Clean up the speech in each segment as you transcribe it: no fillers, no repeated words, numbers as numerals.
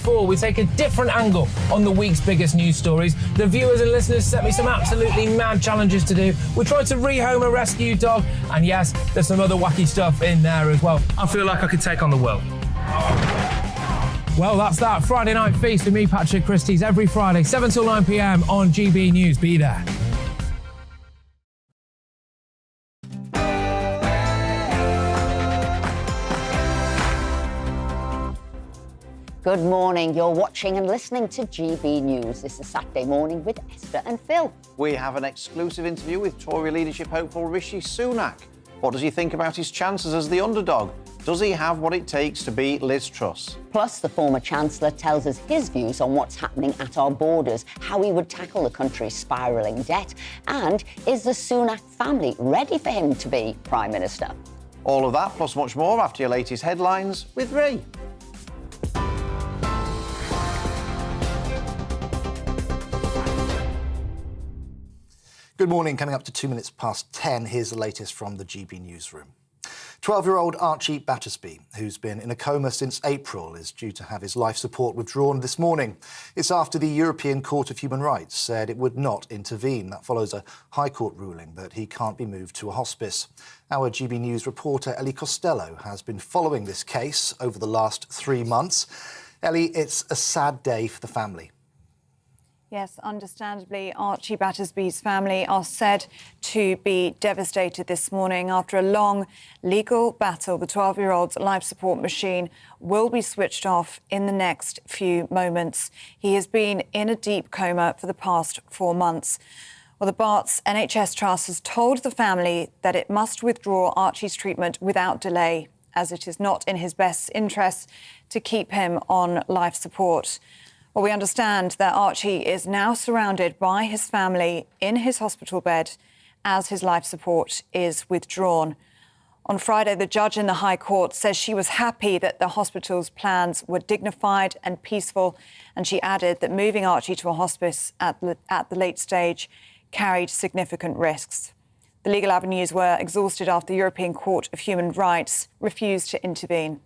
4, we take a different angle on the week's biggest news stories. The viewers and listeners set me some absolutely mad challenges to do. We tried to rehome a rescue dog, and yes, there's some other wacky stuff in there as well. I feel like I could take on the world. Well, that's that Friday Night Feast with me, Patrick Christie's, every Friday, 7 till 9 p.m. on GBNews. Be there. Good morning. You're watching and listening to GB News. This is Saturday morning with Esther and Phil. We have an exclusive interview with Tory leadership hopeful Rishi Sunak. What does he think about his chances as the underdog? Does he have what it takes to beat Liz Truss? Plus, the former Chancellor tells us his views on what's happening at our borders, how he would tackle the country's spiralling debt, and is the Sunak family ready for him to be Prime Minister? All of that plus much more after your latest headlines with Ree. Good morning. Coming up to 2 minutes past 10, here's the latest from the GB newsroom. 12-year-old Archie Battersby, who's been in a coma since April, is due to have his life support withdrawn this morning. It's after the European Court of Human Rights said it would not intervene. That follows a High Court ruling that he can't be moved to a hospice. Our GB News reporter Ellie Costello has been following this case over the last 3 months. Ellie, it's a sad day for the family. Yes, understandably, Archie Battersby's family are said to be devastated this morning. After a long legal battle, the 12-year-old's life support machine will be switched off in the next few moments. He has been in a deep coma for the past 4 months. Well, the Barts NHS Trust has told the family that it must withdraw Archie's treatment without delay, as it is not in his best interests to keep him on life support. Well, we understand that Archie is now surrounded by his family in his hospital bed as his life support is withdrawn. On Friday, the judge in the High Court says she was happy that the hospital's plans were dignified and peaceful, and she added that moving Archie to a hospice at the late stage carried significant risks. The legal avenues were exhausted after the European Court of Human Rights refused to intervene.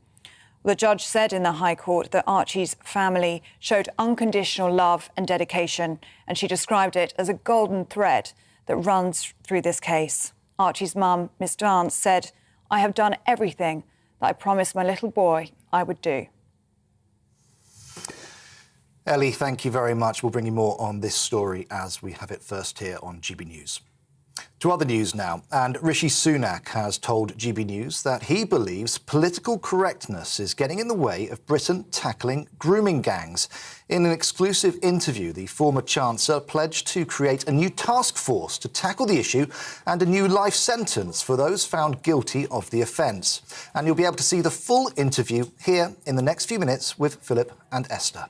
The judge said in the High Court that Archie's family showed unconditional love and dedication, and she described it as a golden thread that runs through this case. Archie's mum, Miss Dance, said, "I have done everything that I promised my little boy I would do." Ellie, thank you very much. We'll bring you more on this story as we have it first here on GB News. To other news now, and Rishi Sunak has told GB News that he believes political correctness is getting in the way of Britain tackling grooming gangs. In an exclusive interview, the former Chancellor pledged to create a new task force to tackle the issue and a new life sentence for those found guilty of the offence. And you'll be able to see the full interview here in the next few minutes with Philip and Esther.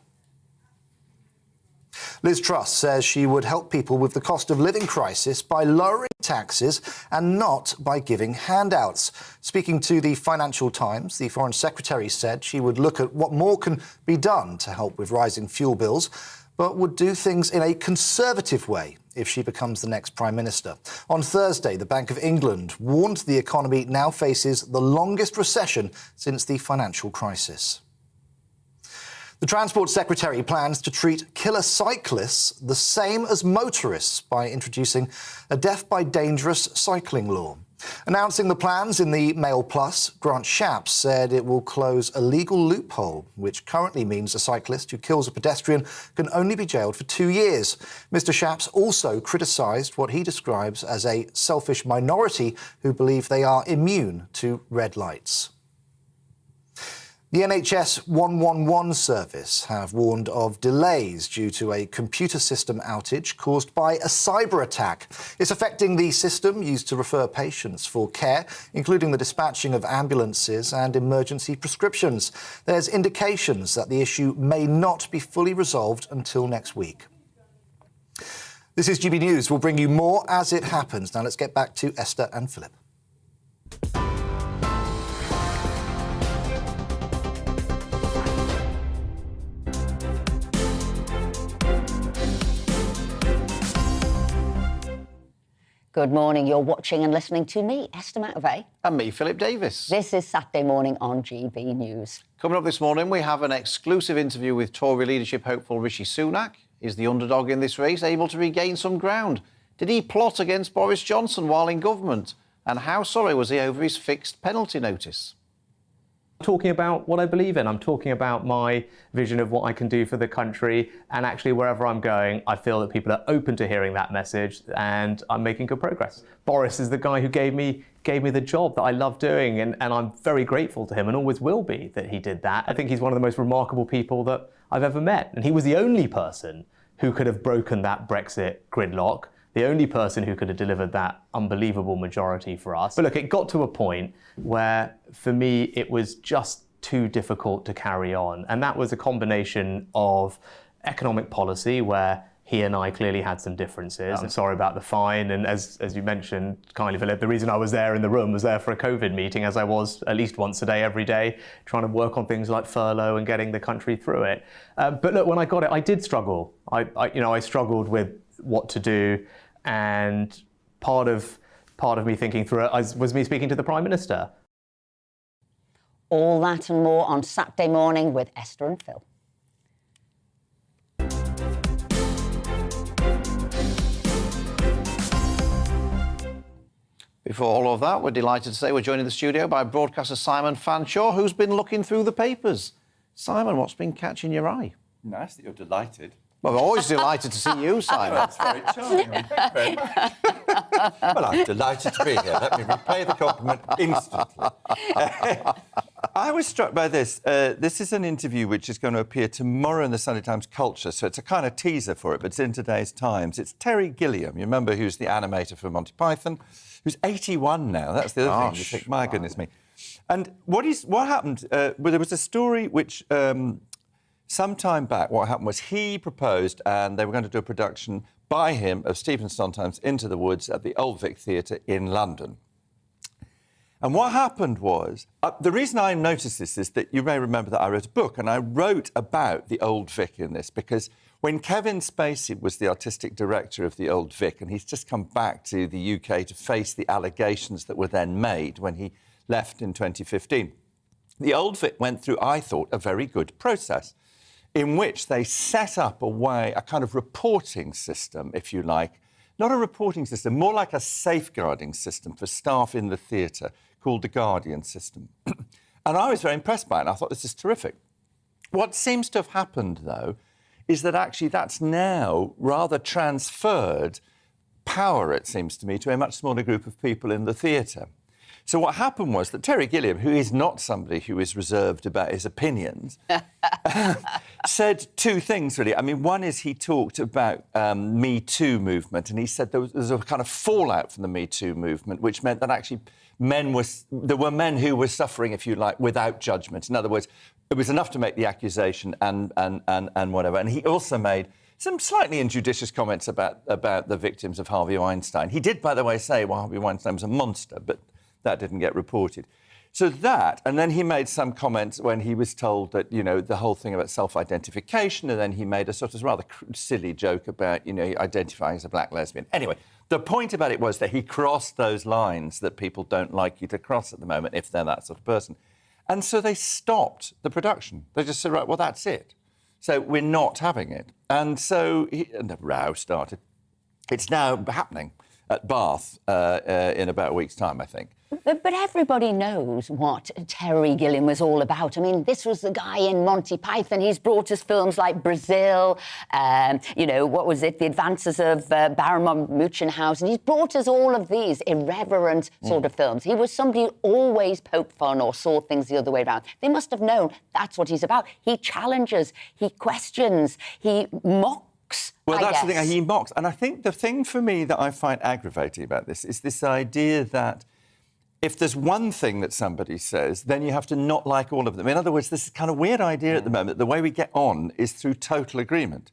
Liz Truss says she would help people with the cost of living crisis by lowering taxes and not by giving handouts. Speaking to the Financial Times, the Foreign Secretary said she would look at what more can be done to help with rising fuel bills, but would do things in a conservative way if she becomes the next Prime Minister. On Thursday, the Bank of England warned the economy now faces the longest recession since the financial crisis. The Transport Secretary plans to treat killer cyclists the same as motorists by introducing a death by dangerous cycling law. Announcing the plans in the Mail Plus, Grant Shapps said it will close a legal loophole, which currently means a cyclist who kills a pedestrian can only be jailed for 2 years. Mr Shapps also criticised what he describes as a selfish minority who believe they are immune to red lights. The NHS 111 service have warned of delays due to a computer system outage caused by a cyber attack. It's affecting the system used to refer patients for care, including the dispatching of ambulances and emergency prescriptions. There's indications that the issue may not be fully resolved until next week. This is GB News. We'll bring you more as it happens. Now let's get back to Esther and Philip. Good morning. You're watching and listening to me, Esther McAvey. And me, Philip Davis. This is Saturday Morning on GB News. Coming up this morning, we have an exclusive interview with Tory leadership hopeful Rishi Sunak. Is the underdog in this race able to regain some ground? Did he plot against Boris Johnson while in government? And how sorry was he over his fixed penalty notice? Talking about what I believe in. I'm talking about my vision of what I can do for the country, and actually wherever I'm going, I feel that people are open to hearing that message, and I'm making good progress. Boris is the guy who gave me the job that I love doing, and I'm very grateful to him and always will be that he did that. I think he's one of the most remarkable people that I've ever met, and he was the only person who could have broken that Brexit gridlock, the only person who could have delivered that unbelievable majority for us. But look, it got to a point where, for me, it was just too difficult to carry on. And that was a combination of economic policy, where he and I clearly had some differences. I'm sorry about the fine. And as you mentioned, kindly, Philip, the reason I was there in the room was there for a COVID meeting, as I was at least once a day, every day, trying to work on things like furlough and getting the country through it. But look, when I got it, I did struggle. I struggled with what to do. And part of me thinking through it was me speaking to the Prime Minister. All that and more on Saturday Morning with Esther and Phil. Before all of that, we're delighted to say we're joined in the studio by broadcaster Simon Fanshawe, who's been looking through the papers. Simon, what's been catching your eye? Nice that you're delighted. Well, we're always delighted to see you, Simon. That's very charming. Thank you very much. Well, I'm delighted to be here. Let me repay the compliment instantly. I was struck by this. This is an interview which is going to appear tomorrow in the Sunday Times Culture, so it's a kind of teaser for it, but it's in today's Times. It's Terry Gilliam, you remember, who's the animator for Monty Python, who's 81 now. That's the other thing. You think, my goodness me. And what happened, well, there was a story which... some time back, what happened was he proposed, and they were going to do a production by him of Stephen Sondheim's Into the Woods at the Old Vic Theatre in London. And what happened was, the reason I noticed this is that you may remember that I wrote a book, and I wrote about the Old Vic in this, because when Kevin Spacey was the artistic director of the Old Vic, and he's just come back to the UK to face the allegations that were then made when he left in 2015, the Old Vic went through, I thought, a very good process, in which they set up a kind of reporting system, if you like. Not a reporting system, more like a safeguarding system for staff in the theatre called the Guardian system. And I was very impressed by it, and I thought, this is terrific. What seems to have happened, though, is that actually that's now rather transferred power, it seems to me, to a much smaller group of people in the theatre. So what happened was that Terry Gilliam, who is not somebody who is reserved about his opinions, said two things, really. I mean, one is he talked about Me Too movement, and he said there was a kind of fallout from the Me Too movement, which meant that actually there were men who were suffering, if you like, without judgment. In other words, it was enough to make the accusation and whatever. And he also made some slightly injudicious comments about the victims of Harvey Weinstein. He did, by the way, say, well, Harvey Weinstein was a monster, but that didn't get reported. So that, and then he made some comments when he was told that, you know, the whole thing about self-identification, and then he made a sort of rather silly joke about, you know, identifying as a black lesbian. Anyway, the point about it was that he crossed those lines that people don't like you to cross at the moment if they're that sort of person. And so they stopped the production. They just said, right, well, that's it. So we're not having it. And so and the row started. It's now happening at Bath in about a week's time, I think. But everybody knows what Terry Gilliam was all about. I mean, this was the guy in Monty Python. He's brought us films like Brazil, you know, what was it, The Advances of Baron von Munchausen. He's brought us all of these irreverent sort of films. He was somebody who always poked fun or saw things the other way around. They must have known that's what he's about. He challenges, he questions, he mocks. Well, that's the thing, he mocks. And I think the thing for me that I find aggravating about this is this idea that if there's one thing that somebody says, then you have to not like all of them. In other words, this kind of weird idea at the moment, the way we get on is through total agreement.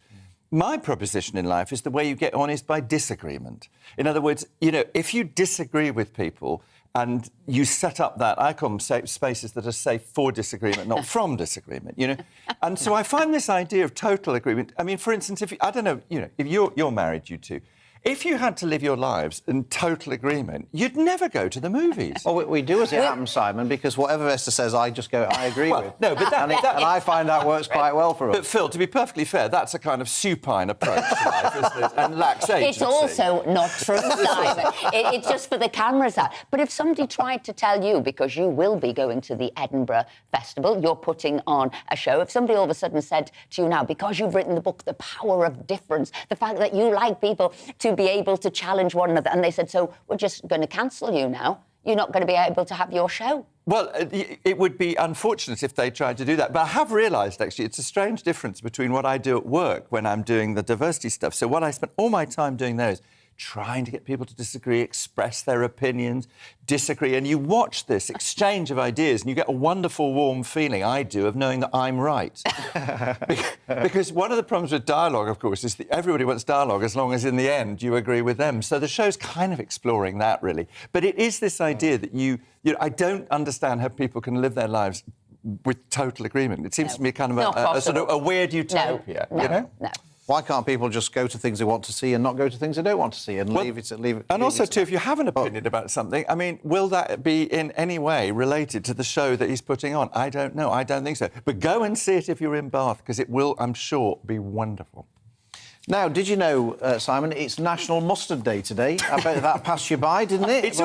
My proposition in life is the way you get on is by disagreement. In other words, you know, if you disagree with people and you set up that, I call them safe spaces that are safe for disagreement, not from disagreement, you know. And so I find this idea of total agreement. I mean, for instance, if I don't know, you know, if you're married, you two, if you had to live your lives in total agreement, you'd never go to the movies. Well, we do as it happens, Simon, because whatever Esther says, I just go, I agree with. No, but and I find that works quite well for us. But, Phil, to be perfectly fair, that's a kind of supine approach to life, isn't it? And lacks agency. It's also not true, Simon. It's just for the cameras out. But if somebody tried to tell you, because you will be going to the Edinburgh Festival, you're putting on a show, if somebody all of a sudden said to you now, because you've written the book, The Power of Difference, the fact that you like people to be able to challenge one another, and they said, so we're just going to cancel you now, you're not going to be able to have your show. Well, it would be unfortunate if they tried to do that. But I have realised, actually, it's a strange difference between what I do at work when I'm doing the diversity stuff. So what I spend all my time doing there is trying to get people to disagree, express their opinions, disagree. And you watch this exchange of ideas and you get a wonderful, warm feeling, I do, of knowing that I'm right. Because one of the problems with dialogue, of course, is that everybody wants dialogue as long as in the end you agree with them. So the show's kind of exploring that, really. But it is this idea that I don't understand how people can live their lives with total agreement. It seems to me kind of a sort of a weird utopia, you know? No. Why can't people just go to things they want to see and not go to things they don't want to see and leave it? And also, too, if you have an opinion about something, I mean, will that be in any way related to the show that he's putting on? I don't know. I don't think so. But go and see it if you're in Bath, because it will, I'm sure, be wonderful. Now, did you know, Simon, it's National Mustard Day today? I bet that passed you by, didn't it? It's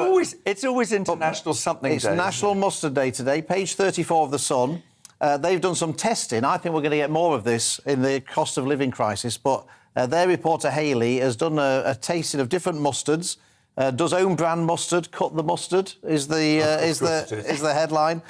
always International Something Day. It's National Mustard Day today. Page 34 of The Sun. They've done some testing. I think we're going to get more of this in the cost of living crisis. But their reporter, Hayley, has done a tasting of different mustards. Does own brand mustard cut the mustard? Is the headline?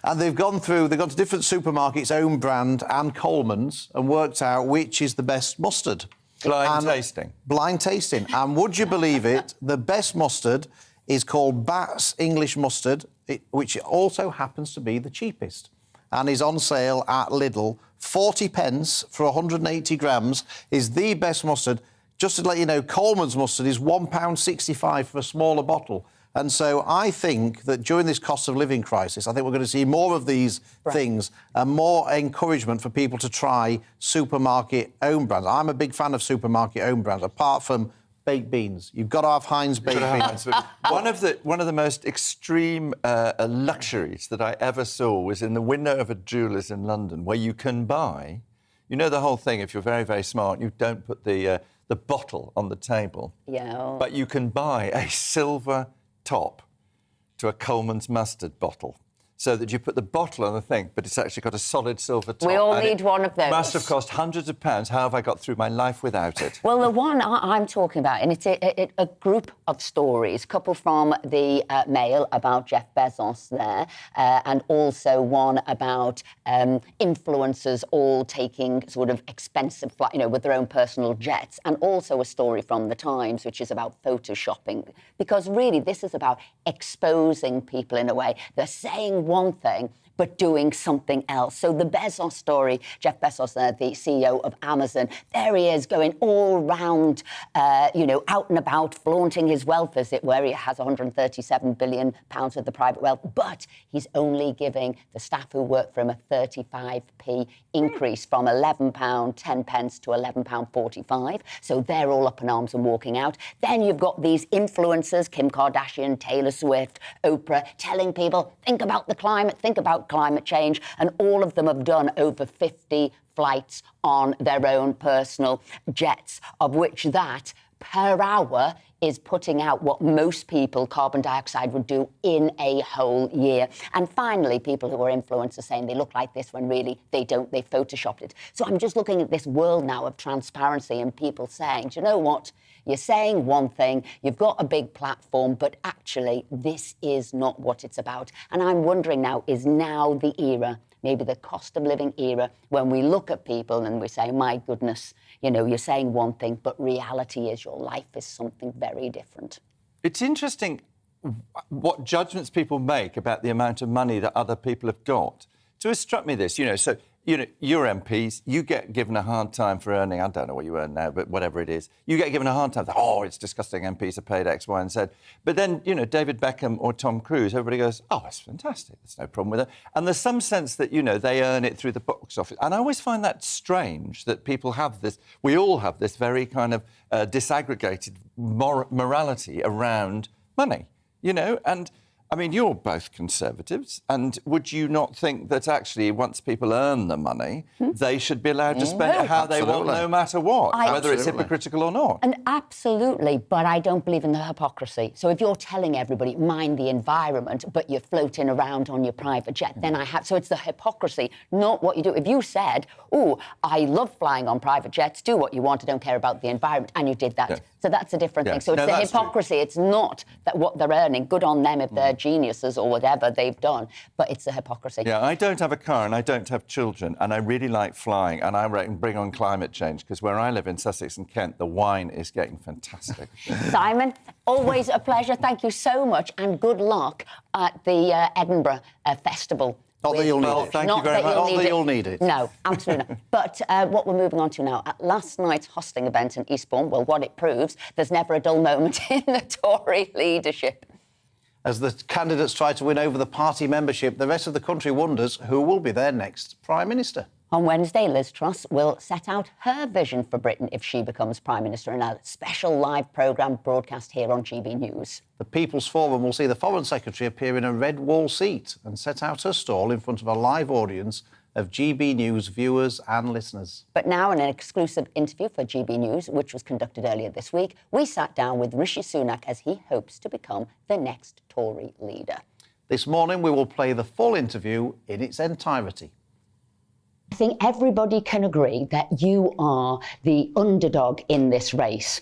And they've gone to different supermarkets, own brand and Coleman's, and worked out which is the best mustard. Blind tasting. Blind tasting. And would you believe it? The best mustard is called Bat's English Mustard, which also happens to be the cheapest, and is on sale at Lidl. 40 pence for 180 grams is the best mustard. Just to let you know, Coleman's mustard is £1.65 for a smaller bottle. And so I think that during this cost of living crisis, I think we're going to see more of these things and more encouragement for people to try supermarket own brands. I'm a big fan of supermarket own brands, apart from baked beans. You've got to have Heinz baked beans. One of the most extreme luxuries that I ever saw was in the window of a jeweller's in London, where you can buy, you know the whole thing, if you're very, very smart, you don't put the bottle on the table. Yeah. But you can buy a silver top to a Coleman's mustard bottle, so that you put the bottle on the thing, but it's actually got a solid silver top. We all need one of those. Must have cost hundreds of pounds. How have I got through my life without it? Well, the one I'm talking about, and it's a group of stories, a couple from the Mail about Jeff Bezos there, and also one about influencers all taking sort of expensive flight, with their own personal jets, and also a story from the Times, which is about photoshopping, because really this is about exposing people in a way. They're saying one thing, but doing something else. So the Bezos story, Jeff Bezos, the CEO of Amazon, there he is going all round, out and about, flaunting his wealth, as it were. He has £137 billion of the private wealth, but he's only giving the staff who work for him a 35p increase from £11, 10 pence to £11.45. So they're all up in arms and walking out. Then you've got these influencers, Kim Kardashian, Taylor Swift, Oprah, telling people, think about the climate, think about climate change, and all of them have done over 50 flights on their own personal jets, of which that per hour is putting out what most people, carbon dioxide, would do in a whole year. And finally, people who are influencers saying they look like this when really they don't, they photoshopped it. So I'm just looking at this world now of transparency and people saying, do you know what? You're saying one thing, you've got a big platform, but actually this is not what it's about. And I'm wondering now, is now the era, maybe the cost of living era, when we look at people and we say, my goodness, you're saying one thing, but reality is your life is something very different. It's interesting what judgments people make about the amount of money that other people have got. So it struck me this, so you know, you're MPs, you get given a hard time for earning, I don't know what you earn now, but whatever it is, you get given a hard time. Oh, it's disgusting, MPs are paid X, Y, and Z. But then, you know, David Beckham or Tom Cruise, everybody goes, oh, it's fantastic, there's no problem with it. And there's some sense that, you know, they earn it through the box office. And I always find that strange that people have this, we all have this very kind of disaggregated morality around money, you know, and I mean, you're both Conservatives, and would you not think that actually once people earn the money, they should be allowed to spend it how they want, no matter what, whether it's hypocritical or not? And absolutely, but I don't believe in the hypocrisy. So if you're telling everybody, mind the environment, but you're floating around on your private jet, then I have... So it's the hypocrisy, not what you do. If you said, oh, I love flying on private jets, do what you want, I don't care about the environment, and you did that. Yeah. So that's a different thing. So it's the hypocrisy. True. It's not that what they're earning, good on them if they're geniuses or whatever they've done, but it's the hypocrisy. Yeah, I don't have a car and I don't have children, and I really like flying, and I reckon bring on climate change, because where I live in Sussex and Kent, the wine is getting fantastic. Simon, always a pleasure. Thank you so much, and good luck at the Edinburgh Festival. Not that you'll need it. Thank you very much. Not that you'll need it. No, absolutely not. But what we're moving on to now, at last night's hosting event in Eastbourne, well, what it proves, there's never a dull moment in the Tory leadership. As the candidates try to win over the party membership, the rest of the country wonders who will be their next Prime Minister. On Wednesday, Liz Truss will set out her vision for Britain if she becomes Prime Minister in a special live programme broadcast here on GBNews. The People's Forum will see the Foreign Secretary appear in a red wall seat and set out her stall in front of a live audience of GBNews viewers and listeners. But now, in an exclusive interview for GBNews, which was conducted earlier this week, we sat down with Rishi Sunak as he hopes to become the next Tory leader. This morning, we will play the full interview in its entirety. I think everybody can agree that you are the underdog in this race.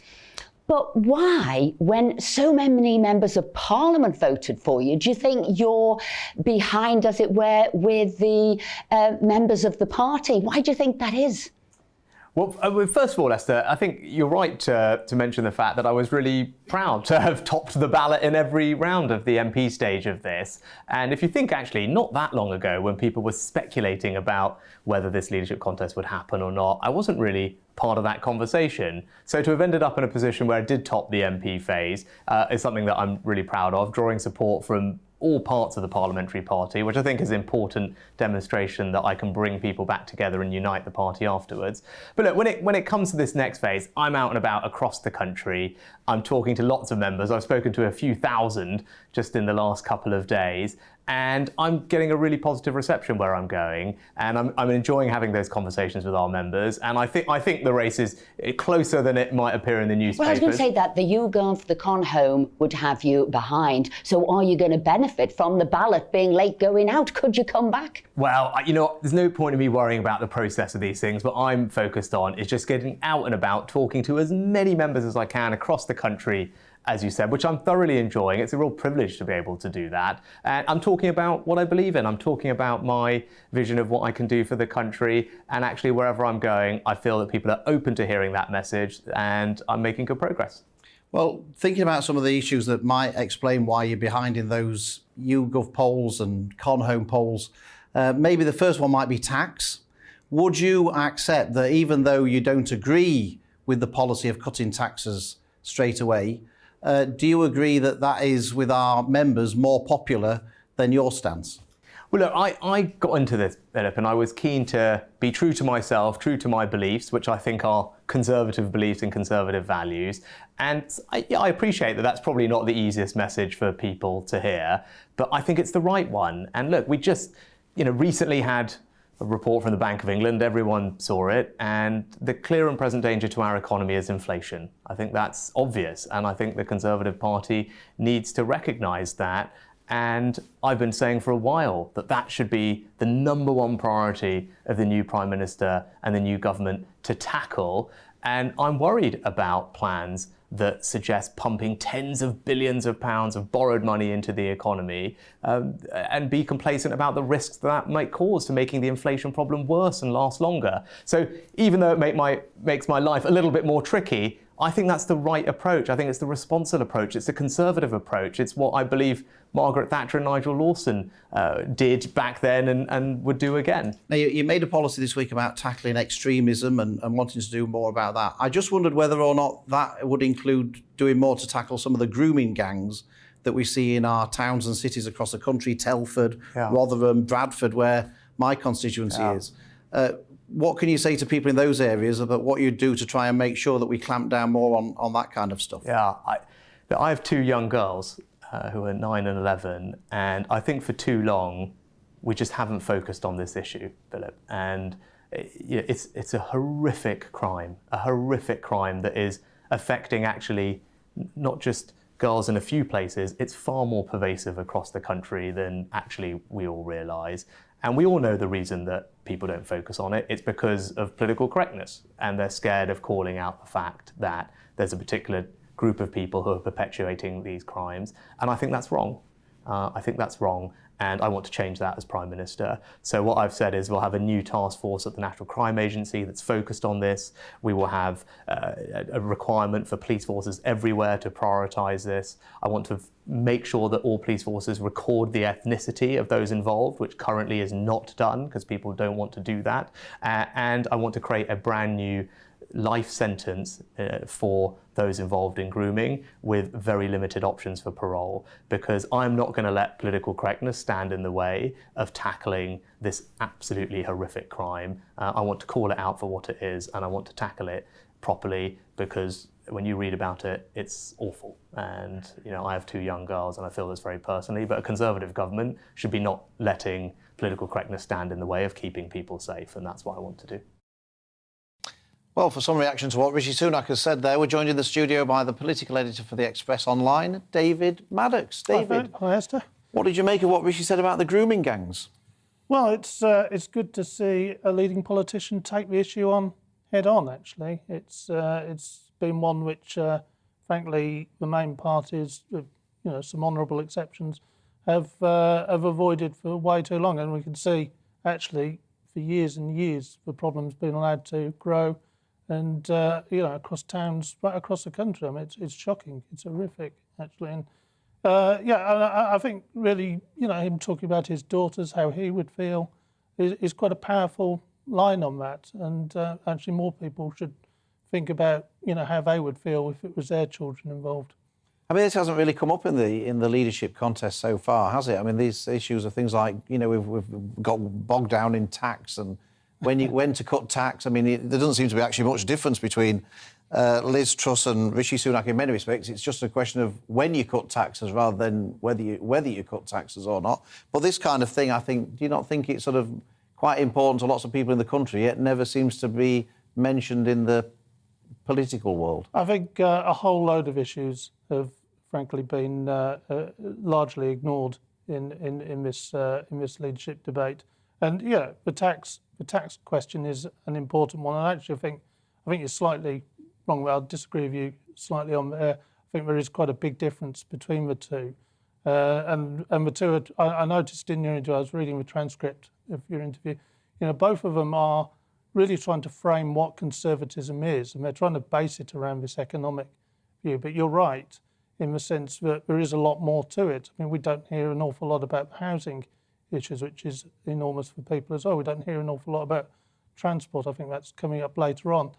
But why, when so many members of Parliament voted for you, do you think you're behind, as it were, with the members of the party? Why do you think that is? Well, first of all, Esther, I think you're right to mention the fact that I was really proud to have topped the ballot in every round of the MP stage of this. And if you think, actually, not that long ago, when people were speculating about whether this leadership contest would happen or not, I wasn't really part of that conversation. So to have ended up in a position where I did top the MP phase is something that I'm really proud of, drawing support from all parts of the parliamentary party, which I think is an important demonstration that I can bring people back together and unite the party afterwards. But look, when it comes to this next phase, I'm out and about across the country. I'm talking to lots of members. I've spoken to a few thousand just in the last couple of days. And I'm getting a really positive reception where I'm going, and I'm enjoying having those conversations with our members. And I think the race is closer than it might appear in the newspapers. Well, I was going to say that the YouGov, the Con Home would have you behind. So are you going to benefit from the ballot being late going out? Could you come back? Well, you know, there's no point in me worrying about the process of these things. What I'm focused on is just getting out and about, talking to as many members as I can across the country, as you said, which I'm thoroughly enjoying. It's a real privilege to be able to do that. And I'm talking about what I believe in. I'm talking about my vision of what I can do for the country. And actually, wherever I'm going, I feel that people are open to hearing that message, and I'm making good progress. Well, thinking about some of the issues that might explain why you're behind in those YouGov polls and Con Home polls, maybe the first one might be tax. Would you accept that even though you don't agree with the policy of cutting taxes straight away, do you agree that that is, with our members, more popular than your stance? Well, look, I got into this, Philip, and I was keen to be true to myself, true to my beliefs, which I think are conservative beliefs and conservative values. And I appreciate that that's probably not the easiest message for people to hear, but I think it's the right one. And look, we just, recently had a report from the Bank of England, everyone saw it, and the clear and present danger to our economy is inflation. I think that's obvious, and I think the Conservative Party needs to recognise that. And I've been saying for a while that that should be the number one priority of the new Prime Minister and the new government to tackle. And I'm worried about plans that suggest pumping tens of billions of pounds of borrowed money into the economy and be complacent about the risks that might cause to making the inflation problem worse and last longer. So even though it makes my life a little bit more tricky, I think that's the right approach. I think it's the responsible approach. It's the conservative approach. It's what I believe Margaret Thatcher and Nigel Lawson did back then and would do again. Now, you made a policy this week about tackling extremism and wanting to do more about that. I just wondered whether or not that would include doing more to tackle some of the grooming gangs that we see in our towns and cities across the country, Telford, Rotherham, Bradford, where my constituency is. What can you say to people in those areas about what you do to try and make sure that we clamp down more on that kind of stuff? Yeah, I have two young girls who are 9 and 11, and I think for too long we just haven't focused on this issue, Philip. And it's a horrific crime that is affecting actually not just girls in a few places. It's far more pervasive across the country than actually we all realise. And we all know the reason that people don't focus on it. It's because of political correctness, and they're scared of calling out the fact that there's a particular group of people who are perpetuating these crimes. And I think that's wrong. And I want to change that as Prime Minister. So what I've said is we'll have a new task force at the National Crime Agency that's focused on this. We will have a requirement for police forces everywhere to prioritise this. I want to make sure that all police forces record the ethnicity of those involved, which currently is not done because people don't want to do that. And I want to create a brand new life sentence for those involved in grooming with very limited options for parole, because I'm not going to let political correctness stand in the way of tackling this absolutely horrific crime. I want to call it out for what it is, and I want to tackle it properly, because when you read about it, it's awful. And I have two young girls and I feel this very personally, but a Conservative government should be not letting political correctness stand in the way of keeping people safe, and that's what I want to do. Well, for some reaction to what Rishi Sunak has said there, we're joined in the studio by the political editor for the Express Online, David Maddox. David. Hi, Esther. What did you make of what Rishi said about the grooming gangs? Well, it's good to see a leading politician take the issue on head on, actually. It's been one which, frankly, the main parties, with some honourable exceptions, have avoided for way too long. And we can see, actually, for years and years, the problem's been allowed to grow. And, across towns, right across the country. I mean, it's shocking. It's horrific, actually. And, I think really, him talking about his daughters, how he would feel, is quite a powerful line on that. And actually more people should think about, how they would feel if it was their children involved. I mean, this hasn't really come up in the leadership contest so far, has it? I mean, these issues are things like, we've got bogged down in tax and when to cut tax. I mean, there doesn't seem to be actually much difference between Liz Truss and Rishi Sunak in many respects. It's just a question of when you cut taxes rather than whether you cut taxes or not. But this kind of thing, I think, do you not think it's sort of quite important to lots of people in the country, yet never seems to be mentioned in the political world? I think a whole load of issues have, frankly, been largely ignored in this leadership debate. And the tax question is an important one. And actually, I think you're slightly wrong. I'll disagree with you slightly on there. I think there is quite a big difference between the two. And the two, I noticed in your interview, I was reading the transcript of your interview, both of them are really trying to frame what conservatism is, and they're trying to base it around this economic view. But you're right in the sense that there is a lot more to it. I mean, we don't hear an awful lot about housing issues, which is enormous for people as well. We don't hear an awful lot about transport. I think that's coming up later on.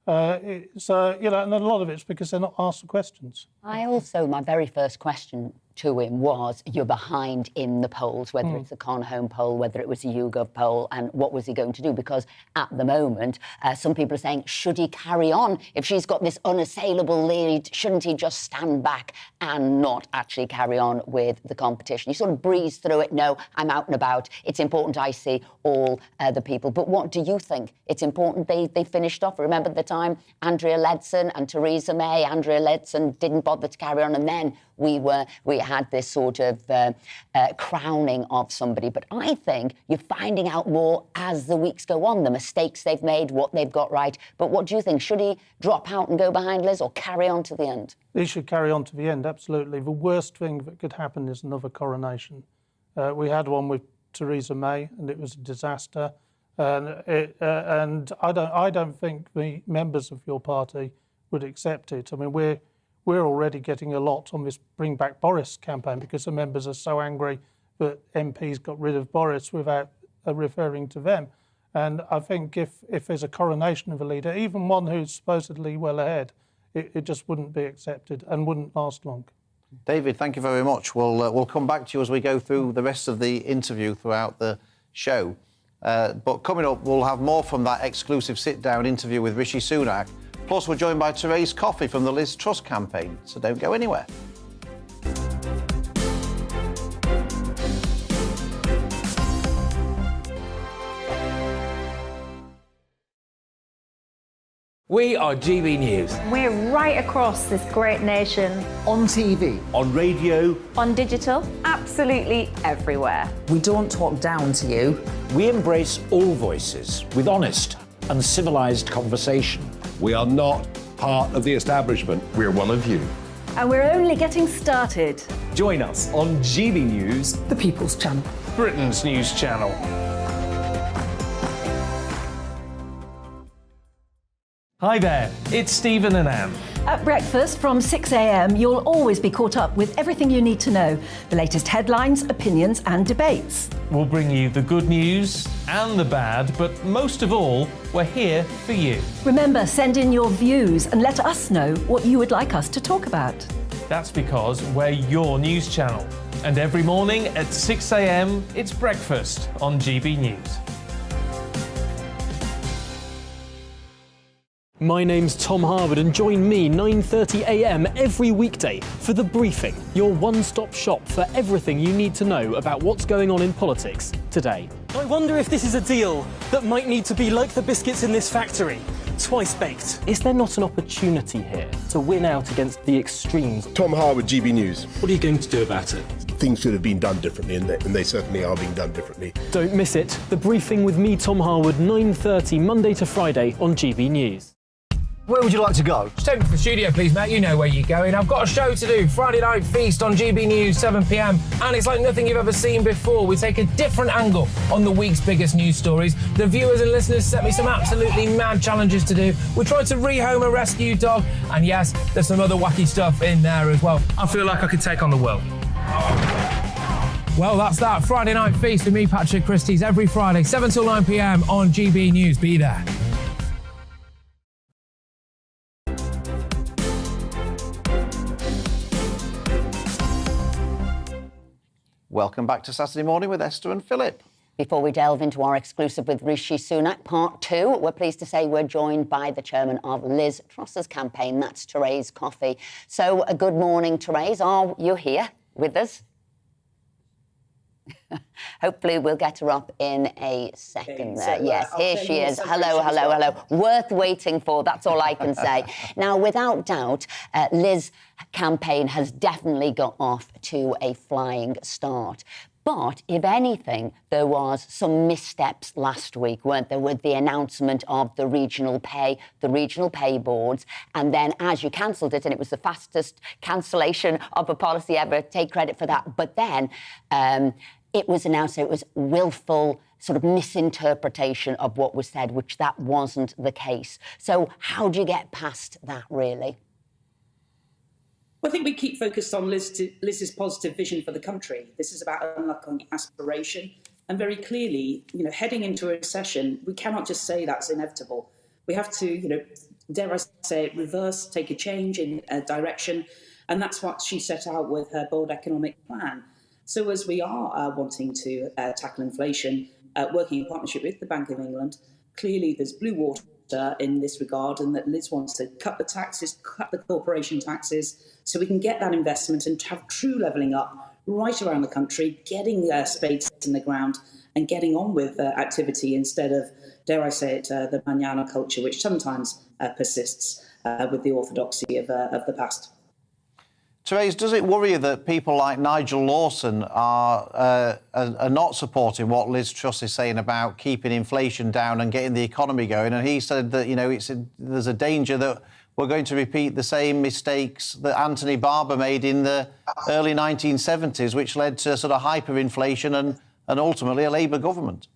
And a lot of it's because they're not asked the questions. My very first question to him was, you're behind in the polls, whether it's a Con Home poll, whether it was a YouGov poll, and what was he going to do? Because at the moment, some people are saying, should he carry on? If she's got this unassailable lead, shouldn't he just stand back and not actually carry on with the competition? He sort of breezed through it. No, I'm out and about. It's important I see all the people. But what do you think? It's important they finished off. Remember the time Andrea Leadsom and Theresa May? Andrea Leadsom didn't bother to carry on, and then we had this sort of crowning of somebody. But I think you're finding out more as the weeks go on, the mistakes they've made, what they've got right. But what do you think? Should he drop out and go behind Liz, or carry on to the end? He should carry on to the end, absolutely. The worst thing that could happen is another coronation. We had one with Theresa May, and it was a disaster. And I don't think the members of your party would accept it. I mean, we're already getting a lot on this Bring Back Boris campaign because the members are so angry that MPs got rid of Boris without referring to them. And I think if there's a coronation of a leader, even one who's supposedly well ahead, it just wouldn't be accepted and wouldn't last long. David, thank you very much. We'll come back to you as we go through the rest of the interview throughout the show. But coming up, we'll have more from that exclusive sit-down interview with Rishi Sunak. Plus, we're joined by Therese Coffey from the Liz Truss campaign. So don't go anywhere. We are GB News. We're right across this great nation. On TV. On radio. On digital. Absolutely everywhere. We don't talk down to you. We embrace all voices with honest and civilised conversation. We are not part of the establishment. We're one of you. And we're only getting started. Join us on GB News, The People's Channel. Britain's news channel. Hi there, it's Stephen and Anne. At breakfast from 6 a.m, you'll always be caught up with everything you need to know, the latest headlines, opinions and debates. We'll bring you the good news and the bad, but most of all, we're here for you. Remember, send in your views and let us know what you would like us to talk about. That's because we're your news channel. And every morning at 6 a.m, it's breakfast on GB News. My name's Tom Harwood and join me 9:30 a.m. every weekday for The Briefing, your one-stop shop for everything you need to know about what's going on in politics today. I wonder if this is a deal that might need to be like the biscuits in this factory, twice baked. Is there not an opportunity here to win out against the extremes? Tom Harwood, GB News. What are you going to do about it? Things should have been done differently, and they certainly are being done differently. Don't miss it. The Briefing with me, Tom Harwood, 9:30 Monday to Friday on GB News. Where would you like to go? Just take me to the studio, please, mate. You know where you're going. I've got a show to do. Friday Night Feast on GB News, 7 p.m. And it's like nothing you've ever seen before. We take a different angle on the week's biggest news stories. The viewers and listeners set me some absolutely mad challenges to do. We tried to rehome a rescue dog. And yes, there's some other wacky stuff in there as well. I feel like I could take on the world. Well, that's that. Friday Night Feast with me, Patrick Christie's, every Friday, 7 till 9 p.m. on GB News. Be there. Welcome back to Saturday Morning with Esther and Philip. Before we delve into our exclusive with Rishi Sunak, part 2, we're pleased to say we're joined by the chairman of Liz Truss's campaign, that's Therese Coffey. So, good morning, Therese. Are you here with us? Hopefully we'll get her up in a second there. So, yes, here she is. Hello, hello, hello. Worth waiting for, that's all I can say. Now, without doubt, Liz's campaign has definitely got off to a flying start. But, if anything, there was some missteps last week, weren't there, with the announcement of the regional pay boards, and then as you cancelled it, and it was the fastest cancellation of a policy ever, take credit for that, but then it was announced that it was willful sort of misinterpretation of what was said, which that wasn't the case. So how do you get past that, really? Well, I think we keep focused on Liz's positive vision for the country. This is about unlocking aspiration. And very clearly, heading into a recession, we cannot just say that's inevitable. We have to, dare I say it, reverse, take a change in direction. And that's what she set out with her bold economic plan. So as we are wanting to tackle inflation, working in partnership with the Bank of England, clearly there's blue water in this regard, and that Liz wants to cut the taxes, cut the corporation taxes, so we can get that investment and have true levelling up right around the country, getting spades in the ground and getting on with activity instead of, dare I say it, the manana culture, which sometimes persists with the orthodoxy of the past. Therese, does it worry you that people like Nigel Lawson are not supporting what Liz Truss is saying about keeping inflation down and getting the economy going? And he said that, there's a danger that we're going to repeat the same mistakes that Anthony Barber made in the early 1970s, which led to sort of hyperinflation and ultimately a Labour government.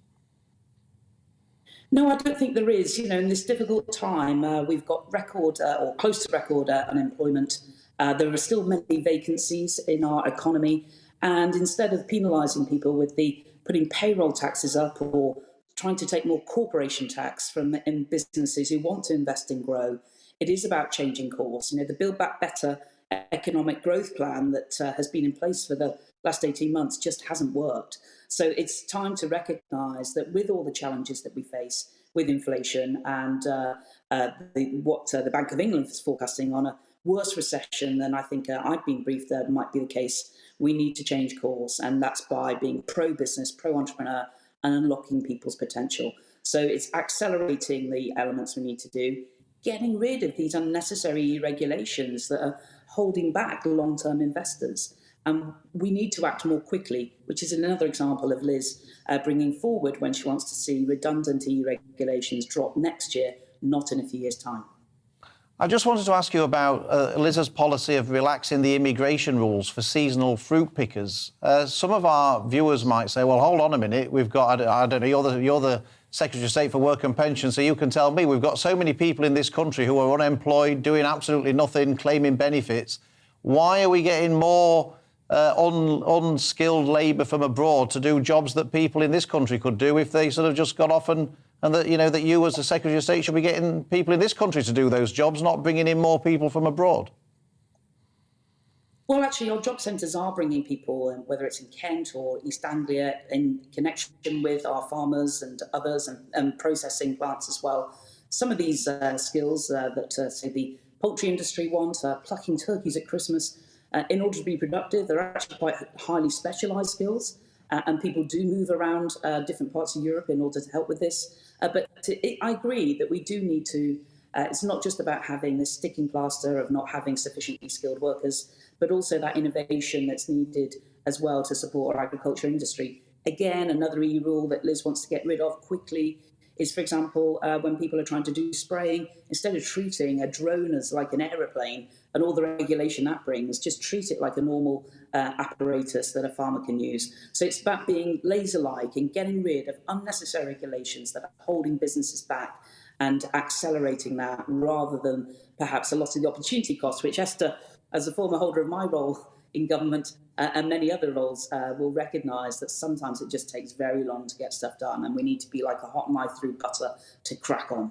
No, I don't think there is. In this difficult time, we've got record or close to record unemployment. There are still many vacancies in our economy. And instead of penalising people with putting payroll taxes up or trying to take more corporation tax from businesses who want to invest and grow, it is about changing course. The Build Back Better economic growth plan that has been in place for the last 18 months just hasn't worked. So it's time to recognise that with all the challenges that we face with inflation and what the Bank of England is forecasting on a worse recession than I think I've been briefed that might be the case, we need to change course. And that's by being pro-business, pro-entrepreneur and unlocking people's potential. So it's accelerating the elements we need to do, getting rid of these unnecessary regulations that are holding back long-term investors. And we need to act more quickly, which is another example of Liz bringing forward when she wants to see redundant EU regulations drop next year, not in a few years' time. I just wanted to ask you about Liz's policy of relaxing the immigration rules for seasonal fruit pickers. Some of our viewers might say, well, hold on a minute, we've got, I don't know, you're the Secretary of State for Work and Pension, so you can tell me, we've got so many people in this country who are unemployed, doing absolutely nothing, claiming benefits. Why are we getting more unskilled labour from abroad to do jobs that people in this country could do if they sort of just got off and that, that you as the Secretary of State should be getting people in this country to do those jobs, not bringing in more people from abroad? Well, actually, our job centres are bringing people, whether it's in Kent or East Anglia, in connection with our farmers and others and processing plants as well. Some of these skills that, say, the poultry industry want, plucking turkeys at Christmas, in order to be productive, they're actually quite highly specialised skills. And people do move around different parts of Europe in order to help with this. But I agree that we do need to, it's not just about having this sticking plaster of not having sufficiently skilled workers, but also that innovation that's needed as well to support our agriculture industry. Again, another EU rule that Liz wants to get rid of quickly is, for example, when people are trying to do spraying, instead of treating a drone as like an aeroplane and all the regulation that brings, just treat it like a normal apparatus that a farmer can use. So it's about being laser-like and getting rid of unnecessary regulations that are holding businesses back and accelerating that rather than perhaps a lot of the opportunity costs, which Esther, as a former holder of my role in government and many other roles, will recognise that sometimes it just takes very long to get stuff done and we need to be like a hot knife through butter to crack on.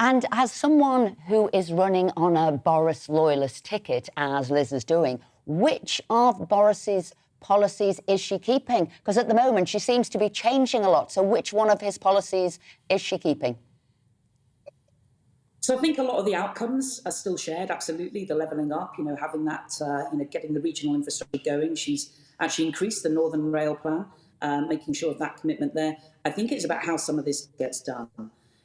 And as someone who is running on a Boris loyalist ticket, as Liz is doing, which of Boris's policies is she keeping? Because at the moment she seems to be changing a lot. So which one of his policies is she keeping? So I think a lot of the outcomes are still shared, absolutely. The levelling up, having that, getting the regional infrastructure going. She's actually increased the Northern Rail plan, making sure of that commitment there. I think it's about how some of this gets done.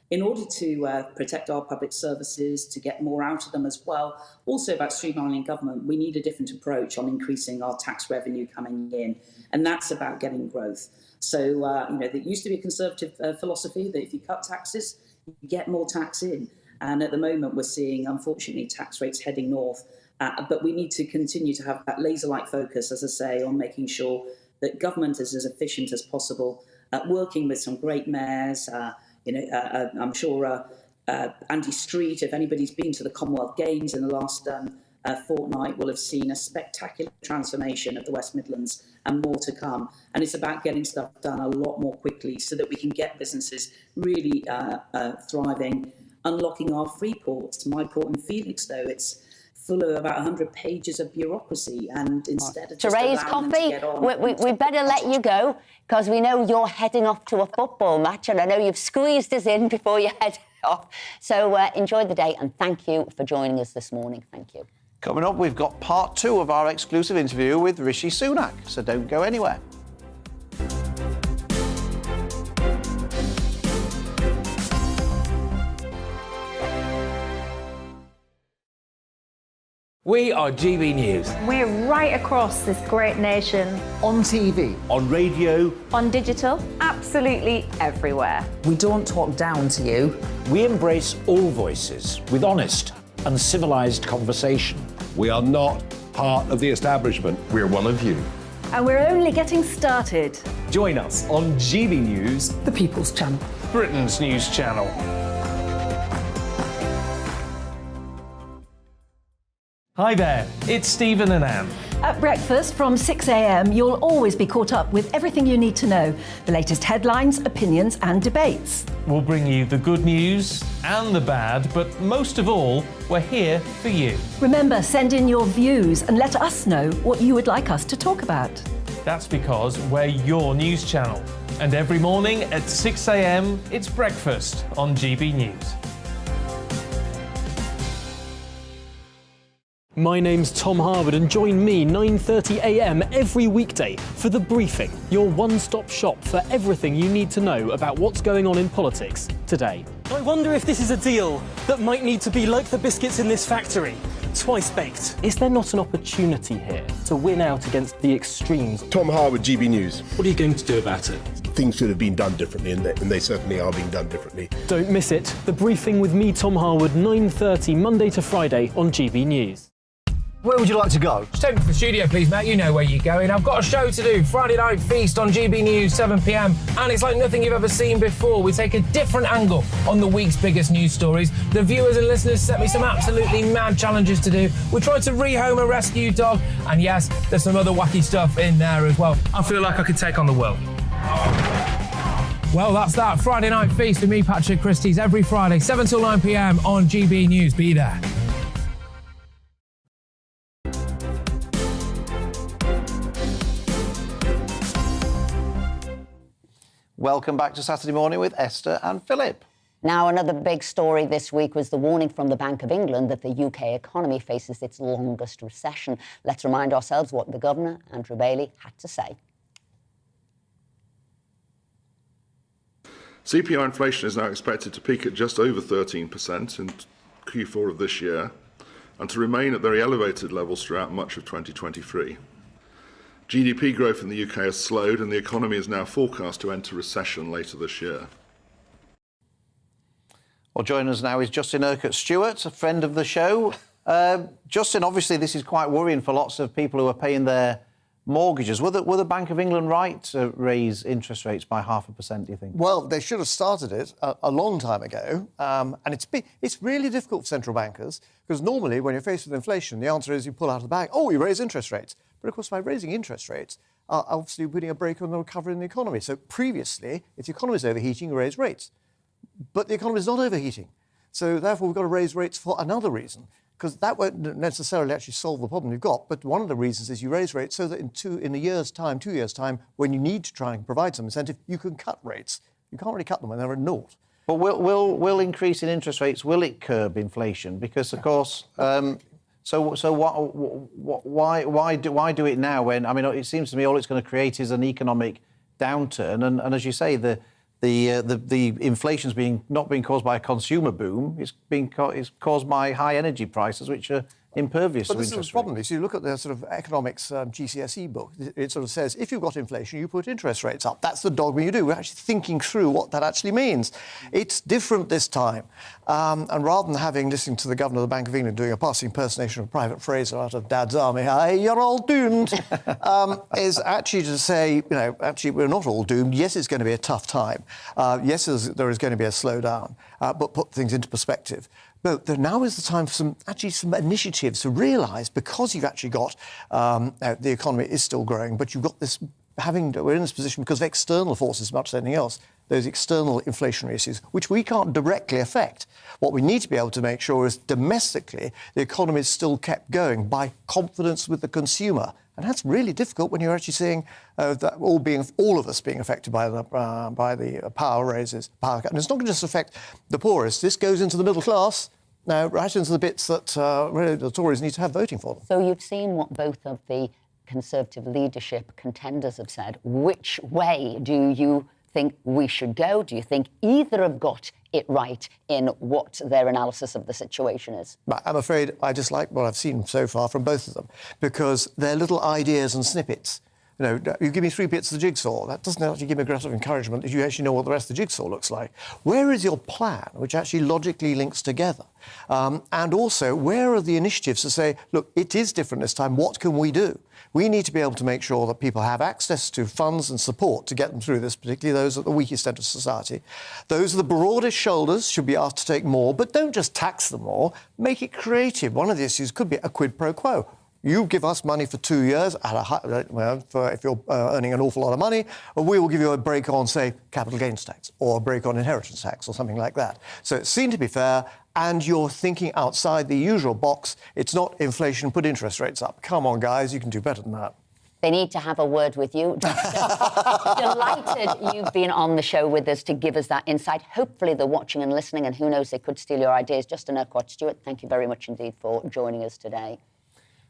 In order to protect our public services, to get more out of them as well, also about streamlining government, we need a different approach on increasing our tax revenue coming in. And that's about getting growth. So, there used to be a Conservative philosophy that if you cut taxes, you get more tax in. And at the moment, we're seeing, unfortunately, tax rates heading north. But we need to continue to have that laser-like focus, as I say, on making sure that government is as efficient as possible, working with some great mayors. I'm sure Andy Street, if anybody's been to the Commonwealth Games in the last fortnight, will have seen a spectacular transformation of the West Midlands and more to come. And it's about getting stuff done a lot more quickly so that we can get businesses really thriving, unlocking our free ports. My port in Felixstowe, it's full of about 100 pages of bureaucracy, and instead of just Therese Coffey, we better let you go because we know you're heading off to a football match, and I know you've squeezed us in before you head off. So enjoy the day, and thank you for joining us this morning. Thank you. Coming up, we've got part 2 of our exclusive interview with Rishi Sunak, so don't go anywhere. We are GB News. We're right across this great nation. On TV. On radio. On digital. Absolutely everywhere. We don't talk down to you. We embrace all voices with honest and civilised conversation. We are not part of the establishment. We're one of you. And we're only getting started. Join us on GB News, The People's Channel. Britain's news channel. Hi there, it's Stephen and Anne. At breakfast from 6 a.m, you'll always be caught up with everything you need to know, the latest headlines, opinions and debates. We'll bring you the good news and the bad, but most of all, we're here for you. Remember, send in your views and let us know what you would like us to talk about. That's because we're your news channel. And every morning at 6 a.m, it's breakfast on GBNews. My name's Tom Harwood and join me 9:30 a.m. every weekday for The Briefing, your one-stop shop for everything you need to know about what's going on in politics today. I wonder if this is a deal that might need to be like the biscuits in this factory, twice baked. Is there not an opportunity here to win out against the extremes? Tom Harwood, GBNews. What are you going to do about it? Things should have been done differently, and they certainly are being done differently. Don't miss it. The Briefing with me, Tom Harwood, 9:30 Monday to Friday on GBNews. Where would you like to go? Just take me to the studio, please, mate. You know where you're going. I've got a show to do. Friday Night Feast on GB News, 7 p.m. And it's like nothing you've ever seen before. We take a different angle on the week's biggest news stories. The viewers and listeners set me some absolutely mad challenges to do. We tried to rehome a rescue dog. And yes, there's some other wacky stuff in there as well. I feel like I could take on the world. Well, that's that. Friday Night Feast with me, Patrick Christie's, every Friday, 7 till 9 p.m. on GB News. Be there. Welcome back to Saturday Morning with Esther and Philip. Now, another big story this week was the warning from the Bank of England that the UK economy faces its longest recession. Let's remind ourselves what the Governor, Andrew Bailey, had to say. CPI inflation is now expected to peak at just over 13% in Q4 of this year and to remain at very elevated levels throughout much of 2023. GDP growth in the UK has slowed and the economy is now forecast to enter recession later this year. Well, joining us now is Justin Urquhart-Stewart, a friend of the show. Justin, obviously this is quite worrying for lots of people who are paying their mortgages. Were the Bank of England right to raise interest rates by 0.5%, do you think? Well, they should have started it a long time ago. And it's really difficult for central bankers because normally when you're faced with inflation, the answer is you pull out of the bag, oh, you raise interest rates. But, of course, by raising interest rates, obviously putting a brake on the recovery in the economy. So previously, if the economy is overheating, you raise rates. But the economy is not overheating. So, therefore, we've got to raise rates for another reason, because that won't necessarily actually solve the problem you've got. But one of the reasons is you raise rates so that in a year's time, 2 years' time, when you need to try and provide some incentive, you can cut rates. You can't really cut them when they're at naught. But will increase in interest rates, will it curb inflation? Because, of course... why do it now when, I mean, it seems to me all it's going to create is an economic downturn. And as you say, the inflation's not being caused by a consumer boom. It's caused by high energy prices, which are impervious to interest rates. But this is the problem. So you look at the sort of economics GCSE book. It sort of says if you've got inflation, you put interest rates up. That's the dogma you do. We're actually thinking through what that actually means. It's different this time. And rather than listening to the Governor of the Bank of England doing a passing impersonation of Private Fraser out of Dad's Army, hey, you're all doomed, is actually to say, actually, we're not all doomed. Yes, it's going to be a tough time. Yes, there is going to be a slowdown, but put things into perspective. But now is the time for some initiatives to realise, because you've actually got the economy is still growing, but you've got this we're in this position because of external forces as much as anything else, those external inflationary issues, which we can't directly affect. What we need to be able to make sure is domestically the economy is still kept going by confidence with the consumer. And that's really difficult when you're actually seeing that all of us being affected by the power raises, power cut. And it's not going to just affect the poorest. This goes into the middle class, now right into the bits that really the Tories need to have voting for them. So you've seen what both of the Conservative leadership contenders have said. Which way do you think we should go? Do you think either have got it right in what their analysis of the situation is? I'm afraid I dislike what I've seen so far from both of them, because they're little ideas and snippets. You know, you give me 3 bits of the jigsaw. That doesn't actually give me a great deal of encouragement if you actually know what the rest of the jigsaw looks like. Where is your plan, which actually logically links together? And also, where are the initiatives to say, look, it is different this time, what can we do? We need to be able to make sure that people have access to funds and support to get them through this, particularly those at the weakest end of society. Those at the broadest shoulders should be asked to take more, but don't just tax them more, make it creative. One of the issues could be a quid pro quo. You give us money for 2 years at a high, if you're earning an awful lot of money, or we will give you a break on, say, capital gains tax or a break on inheritance tax or something like that. So it's seen to be fair, and you're thinking outside the usual box. It's not inflation, put interest rates up. Come on, guys, you can do better than that. They need to have a word with you. Delighted you've been on the show with us to give us that insight. Hopefully they're watching and listening, and who knows, they could steal your ideas. Justin Urquhart, Stuart, thank you very much indeed for joining us today.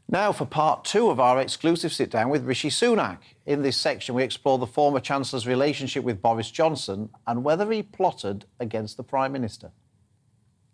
Now for part 2 of our exclusive sit-down with Rishi Sunak. In this section, we explore the former Chancellor's relationship with Boris Johnson and whether he plotted against the Prime Minister.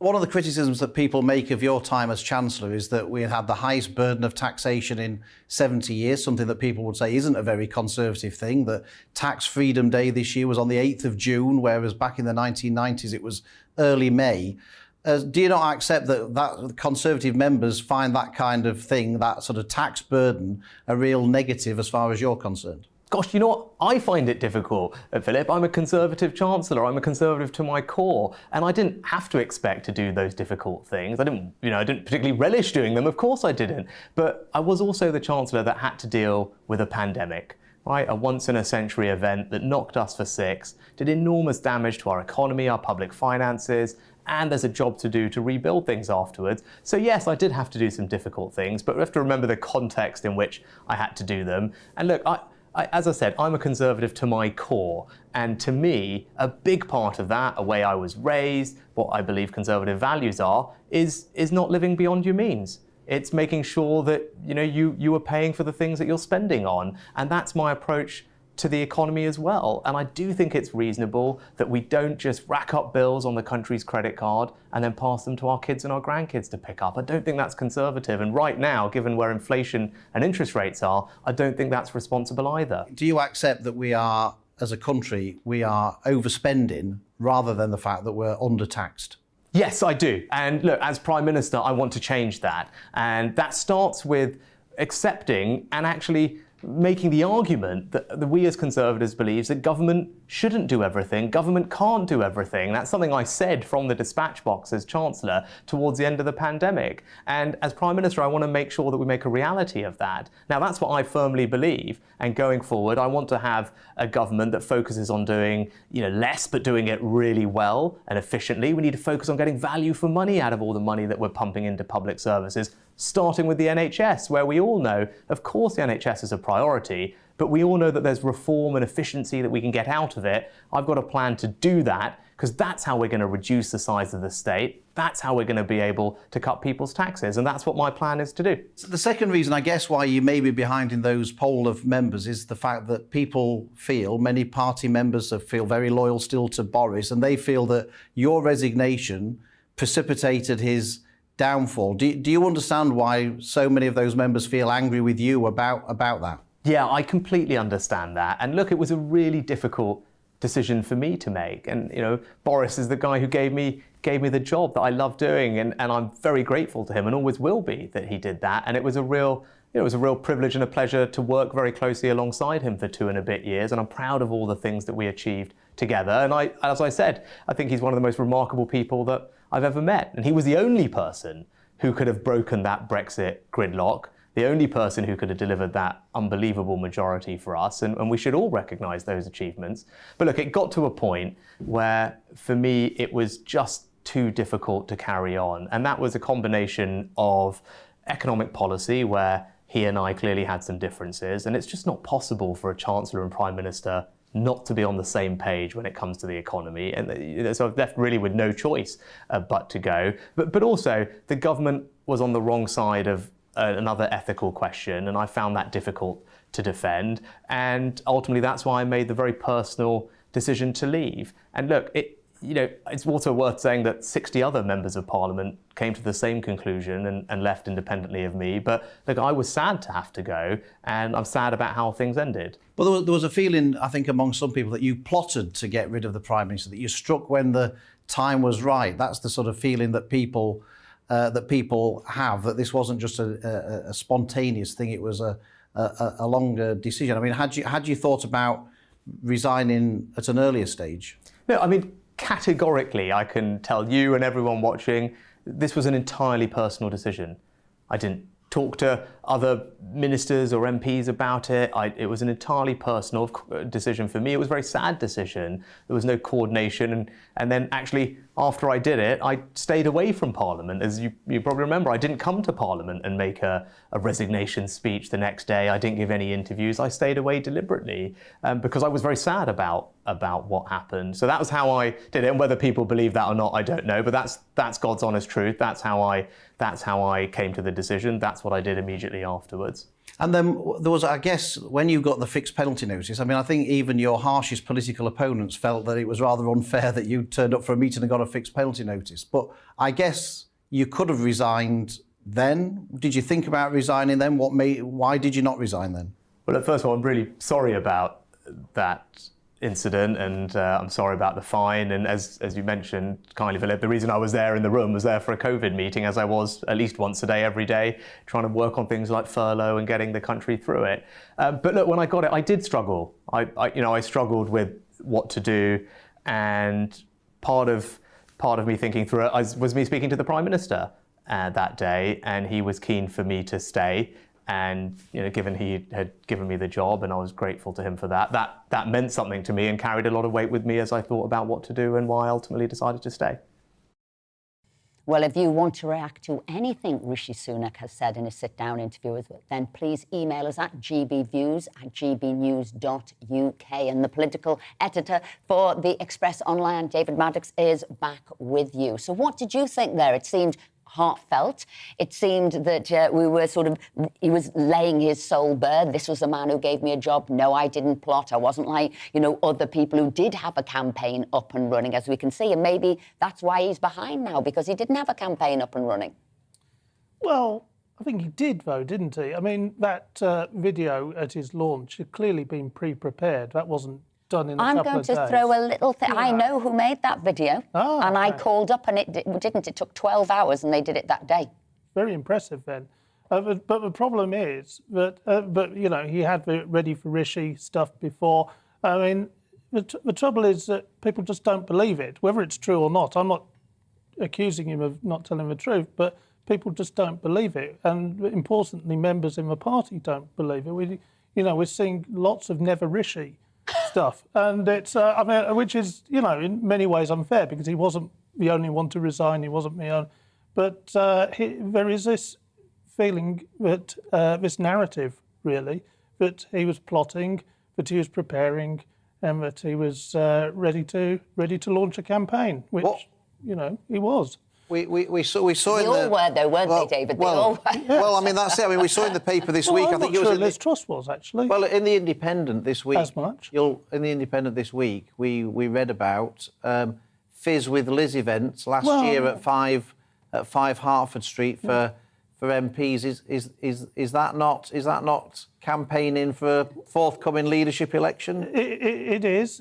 One of the criticisms that people make of your time as Chancellor is that we had the highest burden of taxation in 70 years, something that people would say isn't a very conservative thing, that Tax Freedom Day this year was on the 8th of June, whereas back in the 1990s it was early May. Do you not accept that Conservative members find that kind of thing, that sort of tax burden, a real negative as far as you're concerned? Gosh, you know what? I find it difficult, Philip. I'm a Conservative Chancellor. I'm a Conservative to my core, and I didn't have to expect to do those difficult things. I didn't particularly relish doing them. Of course I didn't. But I was also the Chancellor that had to deal with a pandemic. Right, a once-in-a-century event that knocked us for 6, did enormous damage to our economy, our public finances, and there's a job to do to rebuild things afterwards. So yes, I did have to do some difficult things, but we have to remember the context in which I had to do them. And look, as I said, I'm a Conservative to my core, and to me, a big part of that, a way I was raised, what I believe Conservative values are, is not living beyond your means. It's making sure that you are paying for the things that you're spending on, and that's my approach to the economy as well. And I do think it's reasonable that we don't just rack up bills on the country's credit card and then pass them to our kids and our grandkids to pick up. I don't think that's conservative. And right now, given where inflation and interest rates are, I don't think that's responsible either. Do you accept that we are, as a country, we are overspending rather than the fact that we're undertaxed? Yes, I do. And look, as Prime Minister, I want to change that. And that starts with accepting and actually making the argument that we as Conservatives believe that government shouldn't do everything, government can't do everything. That's something I said from the dispatch box as Chancellor towards the end of the pandemic. And as Prime Minister, I want to make sure that we make a reality of that. Now, that's what I firmly believe. And going forward, I want to have a government that focuses on doing less, but doing it really well and efficiently. We need to focus on getting value for money out of all the money that we're pumping into public services, starting with the NHS, where we all know, of course, the NHS is a priority, but we all know that there's reform and efficiency that we can get out of it. I've got a plan to do that, because that's how we're going to reduce the size of the state. That's how we're going to be able to cut people's taxes, and that's what my plan is to do. So the second reason, I guess, why you may be behind in those poll of members is the fact that people feel, many party members feel very loyal still to Boris, and they feel that your resignation precipitated his downfall. Do you understand why so many of those members feel angry with you about that? Yeah, I completely understand that. And look, it was a really difficult decision for me to make. And, Boris is the guy who gave me the job that I love doing. And I'm very grateful to him and always will be that he did that. And it was a real privilege and a pleasure to work very closely alongside him for 2 and a bit years. And I'm proud of all the things that we achieved together. And as I said, I think he's one of the most remarkable people that I've ever met. And he was the only person who could have broken that Brexit gridlock, the only person who could have delivered that unbelievable majority for us. And we should all recognise those achievements. But look, it got to a point where, for me, it was just too difficult to carry on. And that was a combination of economic policy, where he and I clearly had some differences. And it's just not possible for a Chancellor and Prime Minister not to be on the same page when it comes to the economy. And so I've left really with no choice but to go. But also, the government was on the wrong side of another ethical question, and I found that difficult to defend. And ultimately, that's why I made the very personal decision to leave. And look, you know, it's also worth saying that 60 other members of Parliament came to the same conclusion and left independently of me. But look, I was sad to have to go, and I'm sad about how things ended. But there was a feeling, I think, among some people that you plotted to get rid of the Prime Minister, that you struck when the time was right. That's the sort of feeling that people have, that this wasn't just a spontaneous thing, it was a longer decision. I mean, had you thought about resigning at an earlier stage? No, I mean, categorically, I can tell you and everyone watching, this was an entirely personal decision. I didn't talk to other ministers or MPs about it. It was an entirely personal decision for me. It was a very sad decision. There was no coordination. And then actually, after I did it, I stayed away from Parliament. As you probably remember, I didn't come to Parliament and make a resignation speech the next day. I didn't give any interviews. I stayed away deliberately because I was very sad about what happened. So that was how I did it. And whether people believe that or not, I don't know. But that's God's honest truth. That's how I came to the decision. That's what I did immediately afterwards. And then there was, I guess, when you got the fixed penalty notice, I mean, I think even your harshest political opponents felt that it was rather unfair that you turned up for a meeting and got a fixed penalty notice. But I guess you could have resigned then. Did you think about resigning then? Why did you not resign then? Well, first of all, I'm really sorry about that incident, and I'm sorry about the fine. And as you mentioned kindly, Philip, the reason I was there in the room was there for a COVID meeting, as I was at least once a day, every day, trying to work on things like furlough and getting the country through it. But look, when I got it, I did struggle. I struggled with what to do, and part of me thinking through it was me speaking to the Prime Minister that day, and he was keen for me to stay. And given he had given me the job, and I was grateful to him for that, that meant something to me and carried a lot of weight with me as I thought about what to do and why I ultimately decided to stay. Well, if you want to react to anything Rishi Sunak has said in a sit-down interview, then please email us at gbviews@gbnews.uk. And the political editor for The Express Online, David Maddox, is back with you. So what did you think there? It seemed heartfelt. It seemed that he was laying his soul bare. This was the man who gave me a job. No, I didn't plot. I wasn't like, other people who did have a campaign up and running, as we can see. And maybe that's why he's behind now, because he didn't have a campaign up and running. Well, I think he did, though, didn't he? I mean, that video at his launch had clearly been pre-prepared. That wasn't done in a couple of days. I'm going to throw a little thing. I know who made that video. And I called up and it didn't. It took 12 hours and they did it that day. Very impressive then. But the problem is that, he had the ready for Rishi stuff before. I mean, the trouble is that people just don't believe it, whether it's true or not. I'm not accusing him of not telling the truth, but people just don't believe it. And importantly, members in the party don't believe it. We're seeing lots of never Rishi stuff, and it's which is in many ways unfair, because he wasn't the only one to resign. He wasn't the only, but there is this feeling that this narrative really that he was plotting, that he was preparing, and that he was ready to launch a campaign, which he was. We saw they all were, though, weren't they, David? They all were. Well, I mean, that's it. I mean, we saw in the paper this week. I'm I think not it was sure Liz Truss was, actually. Well, in the Independent this week. As much. In the Independent this week, we read about Fizz with Liz events last year at 5 Hertford Street for MPs. Is that not campaigning for a forthcoming leadership election? It is,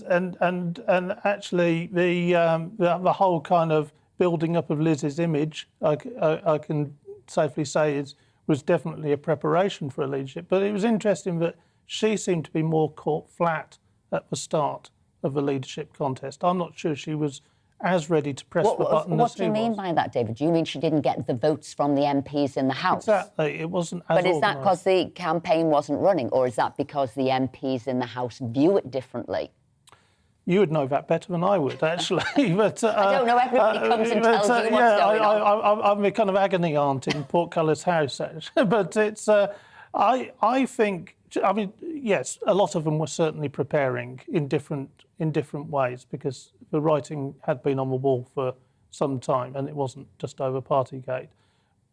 and actually the whole kind of building up of Liz's image, I can safely say, was definitely a preparation for a leadership. But it was interesting that she seemed to be more caught flat at the start of the leadership contest. I'm not sure she was as ready to press the button as he was. What do you mean by that, David? Do you mean she didn't get the votes from the MPs in the House? Exactly. It wasn't as But is that because the campaign wasn't running, or is that because the MPs in the House view it differently? You would know that better than I would, actually. But I don't know. Everybody comes and tells you what's going on. I'm a kind of agony aunt in Portcullis House, actually. But it's, I think, I mean, yes, a lot of them were certainly preparing in different ways, because the writing had been on the wall for some time, and it wasn't just over Partygate.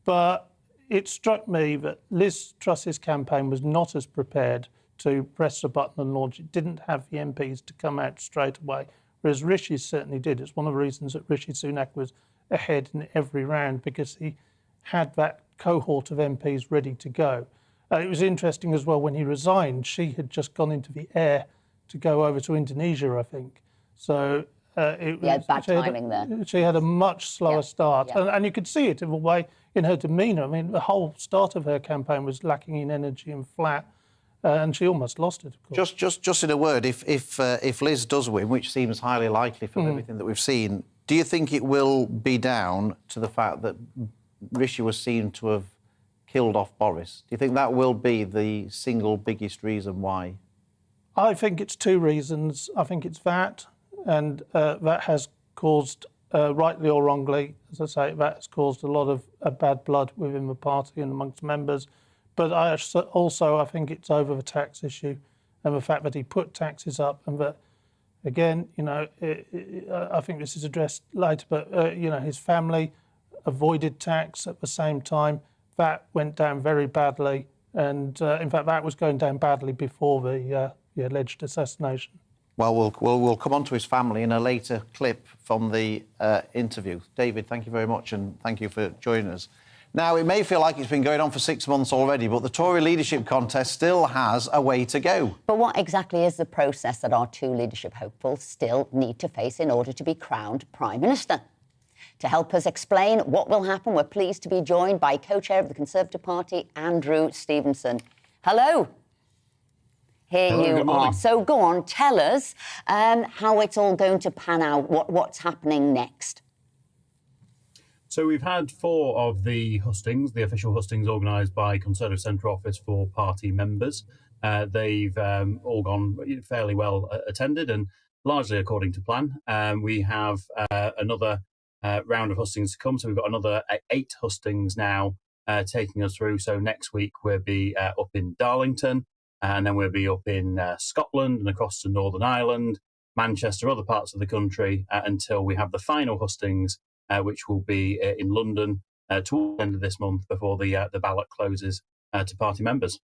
But it struck me that Liz Truss's campaign was not as prepared to press the button and launch. It didn't have the MPs to come out straight away whereas Rishi certainly did. It's one of the reasons that Rishi Sunak was ahead in every round, because he had that cohort of MPs ready to go. It was interesting as well, when he resigned, she had just gone into the air to go over to Indonesia, I think. So it was bad timing there. She had a much slower start, and you could see it in a way in her demeanour. I mean, the whole start of her campaign was lacking in energy and flat, and she almost lost it. Of course. Just in a word, if Liz does win, which seems highly likely from everything that we've seen, do you think it will be down to the fact that Rishi was seen to have killed off Boris? Do you think that will be the single biggest reason why? I think it's two reasons. I think it's that, and that has caused, rightly or wrongly, as I say, that has caused a lot of bad blood within the party and amongst members. But I think it's over the tax issue and the fact that he put taxes up, and that, again, you know, I think this is addressed later, but, you know, his family avoided tax at the same time. That went down very badly, and in fact, that was going down badly before the alleged assassination. Well, we'll come on to his family in a later clip from the interview. David, thank you very much, and thank you for joining us. Now, it may feel like it's been going on for 6 months already, but the Tory leadership contest still has a way to go. But what exactly is the process that our two leadership hopefuls still need to face in order to be crowned Prime Minister? To help us explain what will happen, we're pleased to be joined by co-chair of the Conservative Party, Andrew Stevenson. Hello. Here you are. So go on, tell us how it's all going to pan out, what's happening next. So we've had 4 of the hustings, the official hustings organised by Conservative Centre Office for party members. They've all gone fairly well attended and largely according to plan. We have another round of hustings to come. So we've got another 8 hustings now taking us through. So next week we'll be up in Darlington, and then we'll be up in Scotland and across to Northern Ireland, Manchester, other parts of the country, until we have the final hustings, which will be in London towards the end of this month before the ballot closes to party members.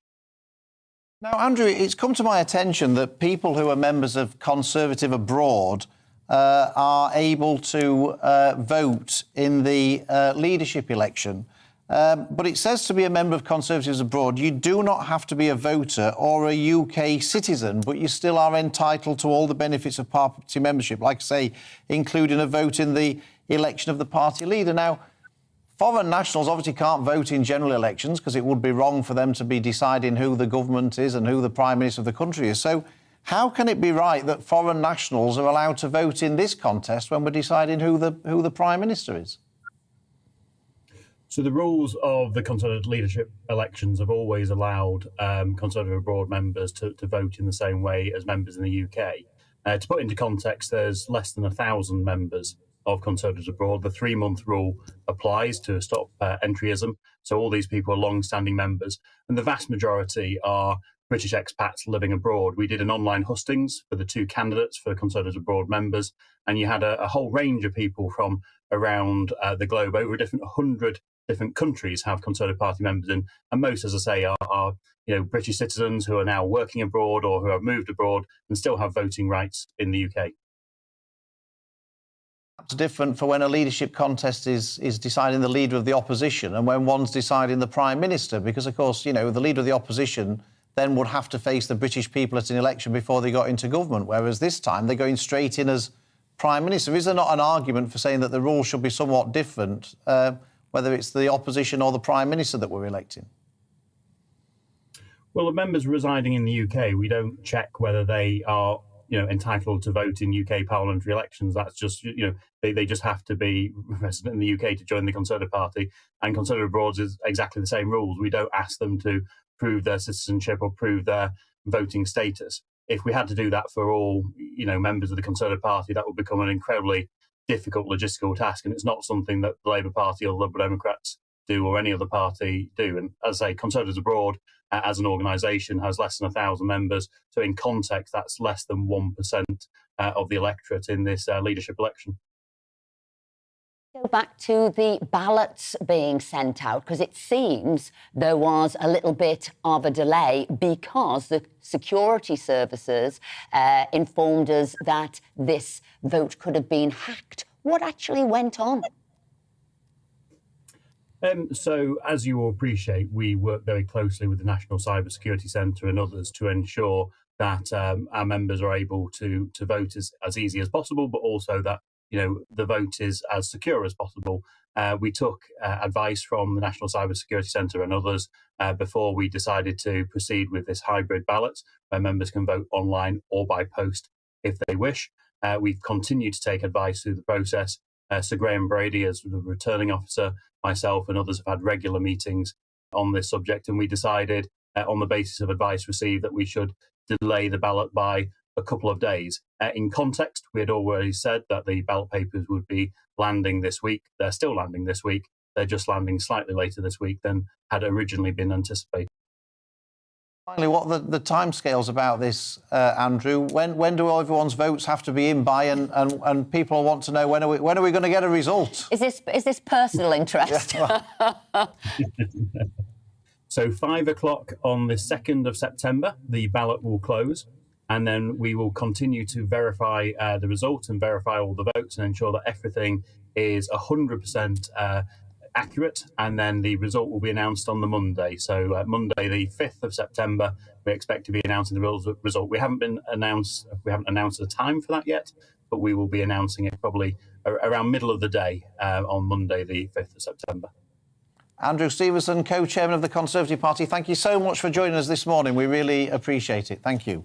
Now, Andrew, it's come to my attention that people who are members of Conservative abroad are able to vote in the leadership election. But it says to be a member of Conservatives abroad, you do not have to be a voter or a UK citizen, but you still are entitled to all the benefits of party membership, like I say, including a vote in the election of the party leader. Now, foreign nationals obviously can't vote in general elections because it would be wrong for them to be deciding who the government is and who the Prime Minister of the country is. So how can it be right that foreign nationals are allowed to vote in this contest when we're deciding who the Prime Minister is? So the rules of the Conservative leadership elections have always allowed Conservative abroad members to vote in the same way as members in the UK. To put into context, there's less than 1,000 members of Conservatives abroad. The 3-month rule applies to stop entryism. So all these people are long-standing members, and the vast majority are British expats living abroad. We did an online hustings for the 2 candidates for Conservatives abroad members, and you had a whole range of people from around the globe. Over a 100 different countries have Conservative Party members in, and most, as I say, are British citizens who are now working abroad or who have moved abroad and still have voting rights in the UK. It's different for when a leadership contest is deciding the leader of the opposition and when one's deciding the Prime Minister, because, of course, the leader of the opposition then would have to face the British people at an election before they got into government, whereas this time they're going straight in as Prime Minister. Is there not an argument for saying that the rules should be somewhat different, whether it's the opposition or the Prime Minister that we're electing? Well, the members residing in the UK, we don't check whether they are entitled to vote in UK parliamentary elections. That's just, they just have to be resident in the UK to join the Conservative Party. And Conservative abroad is exactly the same rules. We don't ask them to prove their citizenship or prove their voting status. If we had to do that for all, members of the Conservative Party, that would become an incredibly difficult logistical task. And it's not something that the Labour Party or the Liberal Democrats do or any other party do. And as I say, Conservatives abroad as an organisation has less than 1,000 members. So in context, that's less than 1% of the electorate in this leadership election. Go back to the ballots being sent out, because it seems there was a little bit of a delay because the security services informed us that this vote could have been hacked. What actually went on? So, as you will appreciate, we work very closely with the National Cyber Security Centre and others to ensure that our members are able to vote as easy as possible, but also that the vote is as secure as possible. We took advice from the National Cyber Security Centre and others before we decided to proceed with this hybrid ballot, where members can vote online or by post if they wish. We've continued to take advice through the process. Sir Graham Brady, as the returning officer, myself and others have had regular meetings on this subject, and we decided on the basis of advice received that we should delay the ballot by a couple of days. In context, we had already said that the ballot papers would be landing this week. They're still landing this week. They're just landing slightly later this week than had originally been anticipated. Finally, what are the timescales about this, Andrew? When do everyone's votes have to be in by, and people want to know when are we going to get a result? Is this personal interest? So 5 o'clock on the 2nd of September, the ballot will close, and then we will continue to verify the result and verify all the votes and ensure that everything is 100% accurate, and then the result will be announced on the Monday. So Monday, the 5th of September, we expect to be announcing the result. We haven't announced the time for that yet, but we will be announcing it probably around middle of the day on Monday, the 5th of September. Andrew Stevenson, co-chairman of the Conservative Party, thank you so much for joining us this morning. We really appreciate it. Thank you.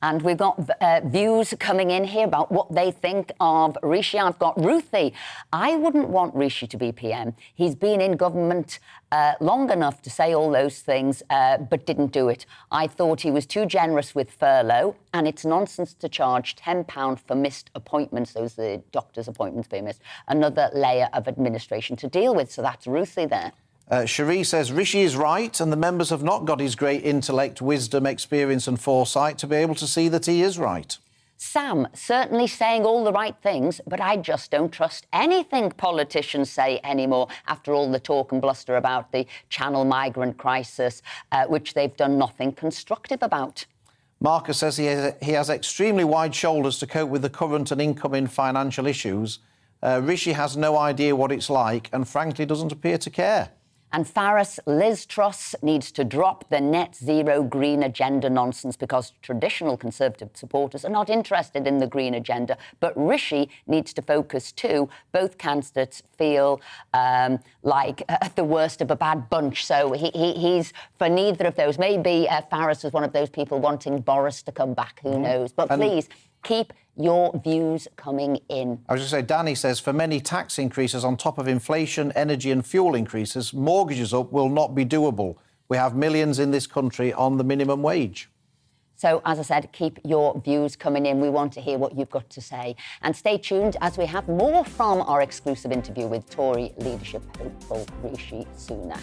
And we've got views coming in here about what they think of Rishi. I've got Ruthie. I wouldn't want Rishi to be PM. He's been in government long enough to say all those things, but didn't do it. I thought he was too generous with furlough, and it's nonsense to charge £10 for missed appointments, those are the doctor's appointments being missed, another layer of administration to deal with. So that's Ruthie there. Cherie says Rishi is right, and the members have not got his great intellect, wisdom, experience and foresight to be able to see that he is right. Sam, certainly saying all the right things, but I just don't trust anything politicians say anymore after all the talk and bluster about the Channel migrant crisis, which they've done nothing constructive about. Marcus says he has extremely wide shoulders to cope with the current and incoming financial issues. Rishi has no idea what it's like and frankly doesn't appear to care. And Faris, Liz Truss needs to drop the net zero green agenda nonsense because traditional Conservative supporters are not interested in the green agenda. But Rishi needs to focus too. Both candidates feel like the worst of a bad bunch. So he's for neither of those. Maybe Faris was one of those people wanting Boris to come back. Who knows? But please keep your views coming in. I was going to say, Danny says, for many tax increases on top of inflation, energy and fuel increases, mortgages up will not be doable. We have millions in this country on the minimum wage. So, as I said, keep your views coming in. We want to hear what you've got to say. And stay tuned as we have more from our exclusive interview with Tory leadership hopeful Rishi Sunak.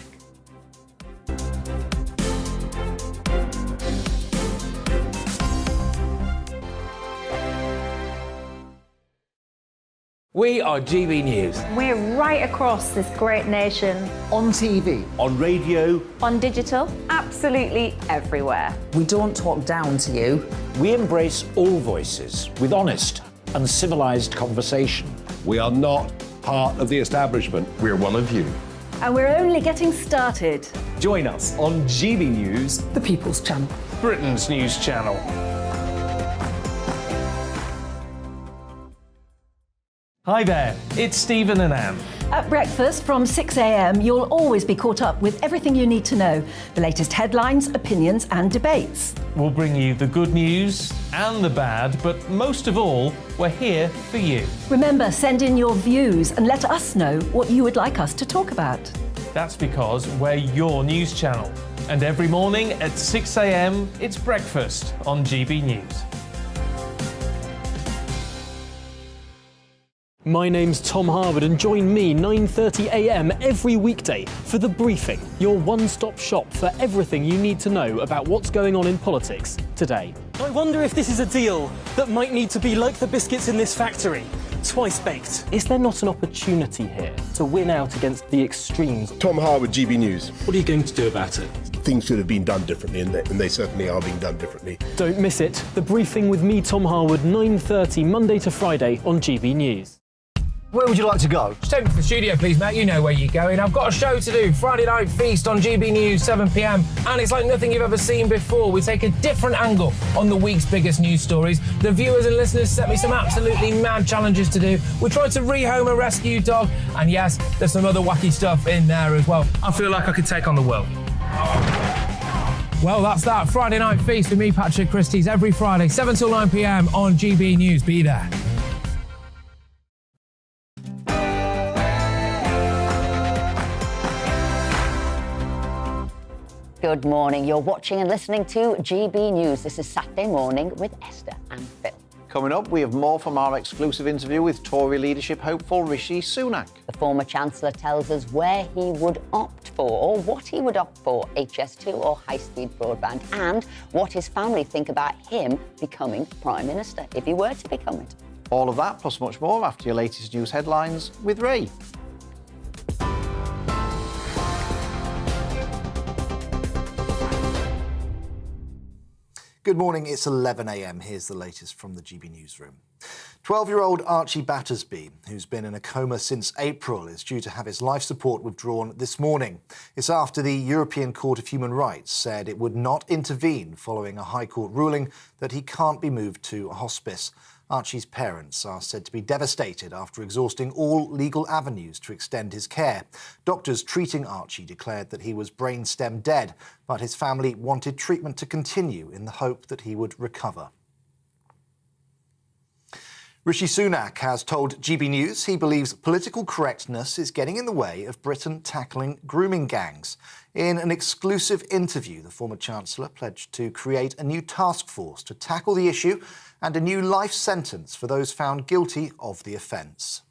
We are GB News. We're right across this great nation. On TV. On radio. On digital. Absolutely everywhere. We don't talk down to you. We embrace all voices with honest and civilised conversation. We are not part of the establishment. We're one of you. And we're only getting started. Join us on GB News, The People's Channel. Britain's news channel. Hi there, it's Stephen and Anne. At breakfast from 6 a.m, you'll always be caught up with everything you need to know, the latest headlines, opinions and debates. We'll bring you the good news and the bad, but most of all, we're here for you. Remember, send in your views and let us know what you would like us to talk about. That's because we're your news channel. And every morning at 6 a.m, it's breakfast on GB News. My name's Tom Harwood and join me 9:30 a.m. every weekday for The Briefing, your one-stop shop for everything you need to know about what's going on in politics today. I wonder if this is a deal that might need to be like the biscuits in this factory. twice baked. Is there not an opportunity here to win out against the extremes? Tom Harwood, GBNews. What are you going to do about it? Things should have been done differently, and they certainly are being done differently. Don't miss it. The Briefing with me, Tom Harwood, 9:30 Monday to Friday on GB News. Where would you like to go? Just take me to the studio, please, mate. You know where you're going. I've got a show to do. Friday Night Feast on GB News, 7 p.m. And it's like nothing you've ever seen before. We take a different angle on the week's biggest news stories. The viewers and listeners set me some absolutely mad challenges to do. We tried to rehome a rescue dog. And yes, there's some other wacky stuff in there as well. I feel like I could take on the world. Well, that's that. Friday Night Feast with me, Patrick Christie's, every Friday, 7 till 9 p.m. on GB News. Be there. Good morning. You're watching and listening to GB News. This is Saturday morning with Esther and Phil. Coming up, we have more from our exclusive interview with Tory leadership hopeful Rishi Sunak. The former Chancellor tells us where he would opt for, or what he would opt for, HS2 or high-speed broadband, and what his family think about him becoming Prime Minister, if he were to become it. All of that, plus much more, after your latest news headlines with Ray. Good morning, it's 11 a.m. Here's the latest from the GB Newsroom. 12-year-old Archie Battersby, who's been in a coma since April, is due to have his life support withdrawn this morning. It's after the European Court of Human Rights said it would not intervene following a High Court ruling that he can't be moved to a hospice. Archie's parents are said to be devastated after exhausting all legal avenues to extend his care. Doctors treating Archie declared that he was brainstem dead, but his family wanted treatment to continue in the hope that he would recover. Rishi Sunak has told GB News he believes political correctness is getting in the way of Britain tackling grooming gangs. In an exclusive interview, the former Chancellor pledged to create a new task force to tackle the issue and a new life sentence for those found guilty of the offence.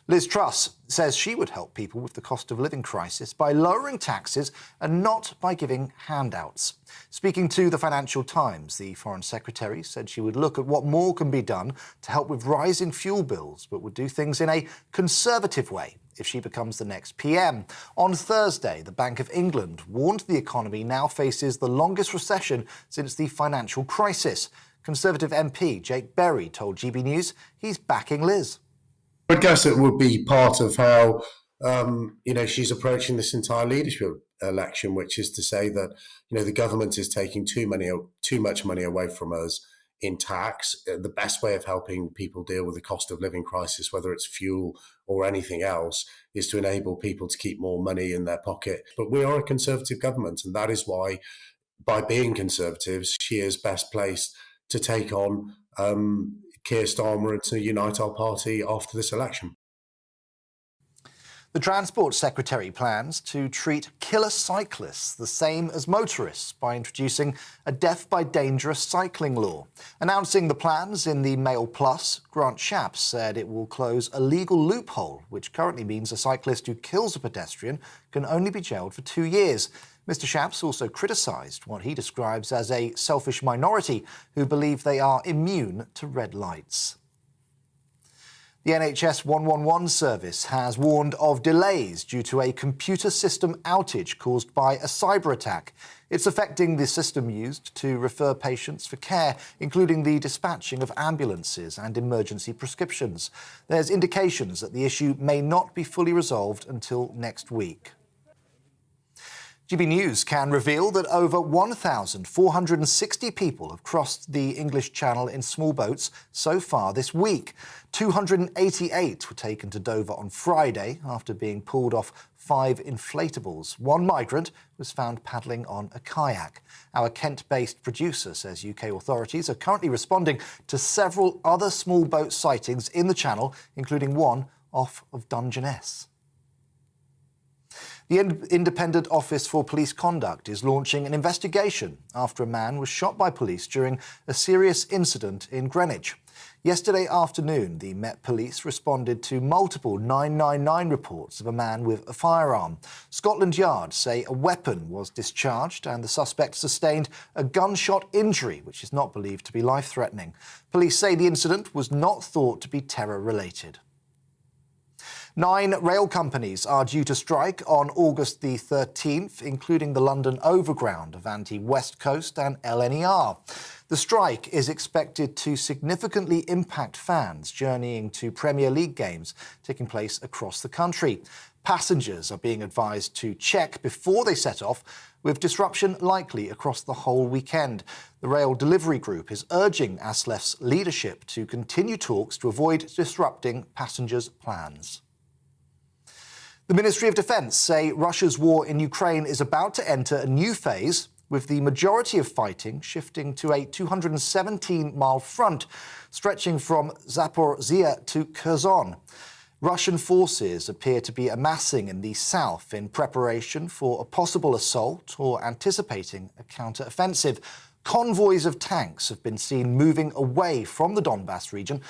Liz Truss says she would help people with the cost of living crisis by lowering taxes and not by giving handouts. Speaking to the Financial Times, the Foreign Secretary said she would look at what more can be done to help with rising fuel bills, but would do things in a conservative way if she becomes the next PM. On Thursday, the Bank of England warned the economy now faces the longest recession since the financial crisis. Conservative MP Jake Berry told GB News he's backing Liz. I guess it would be part of how, she's approaching this entire leadership election, which is to say that, the government is taking too much money away from us in tax. The best way of helping people deal with the cost of living crisis, whether it's fuel or anything else, is to enable people to keep more money in their pocket. But we are a Conservative government, and that is why, by being Conservatives, she is best placed to take on Keir Starmer and to unite our party after this election. The Transport Secretary plans to treat killer cyclists the same as motorists by introducing a death by dangerous cycling law. Announcing the plans in the Mail Plus, Grant Shapps said it will close a legal loophole, which currently means a cyclist who kills a pedestrian can only be jailed for 2 years. Mr. Shapps also criticised what he describes as a selfish minority who believe they are immune to red lights. The NHS 111 service has warned of delays due to a computer system outage caused by a cyber attack. It's affecting the system used to refer patients for care, including the dispatching of ambulances and emergency prescriptions. There's indications that the issue may not be fully resolved until next week. GB News can reveal that over 1,460 people have crossed the English Channel in small boats so far this week. 288 were taken to Dover on Friday after being pulled off 5 inflatables. One migrant was found paddling on a kayak. Our Kent-based producer says UK authorities are currently responding to several other small boat sightings in the Channel, including one off of Dungeness. The Independent Office for Police Conduct is launching an investigation after a man was shot by police during a serious incident in Greenwich. Yesterday afternoon, the Met Police responded to multiple 999 reports of a man with a firearm. Scotland Yard say a weapon was discharged and the suspect sustained a gunshot injury, which is not believed to be life-threatening. Police say the incident was not thought to be terror-related. 9 rail companies are due to strike on August the 13th, including the London Overground, Avanti West Coast and LNER. The strike is expected to significantly impact fans journeying to Premier League games taking place across the country. Passengers are being advised to check before they set off, with disruption likely across the whole weekend. The Rail Delivery Group is urging ASLEF's leadership to continue talks to avoid disrupting passengers' plans. The Ministry of Defence say Russia's war in Ukraine is about to enter a new phase, with the majority of fighting shifting to a 217-mile front stretching from Zaporizhia to Kherson. Russian forces appear to be amassing in the south in preparation for a possible assault or anticipating a counter-offensive. Convoys of tanks have been seen moving away from the Donbass region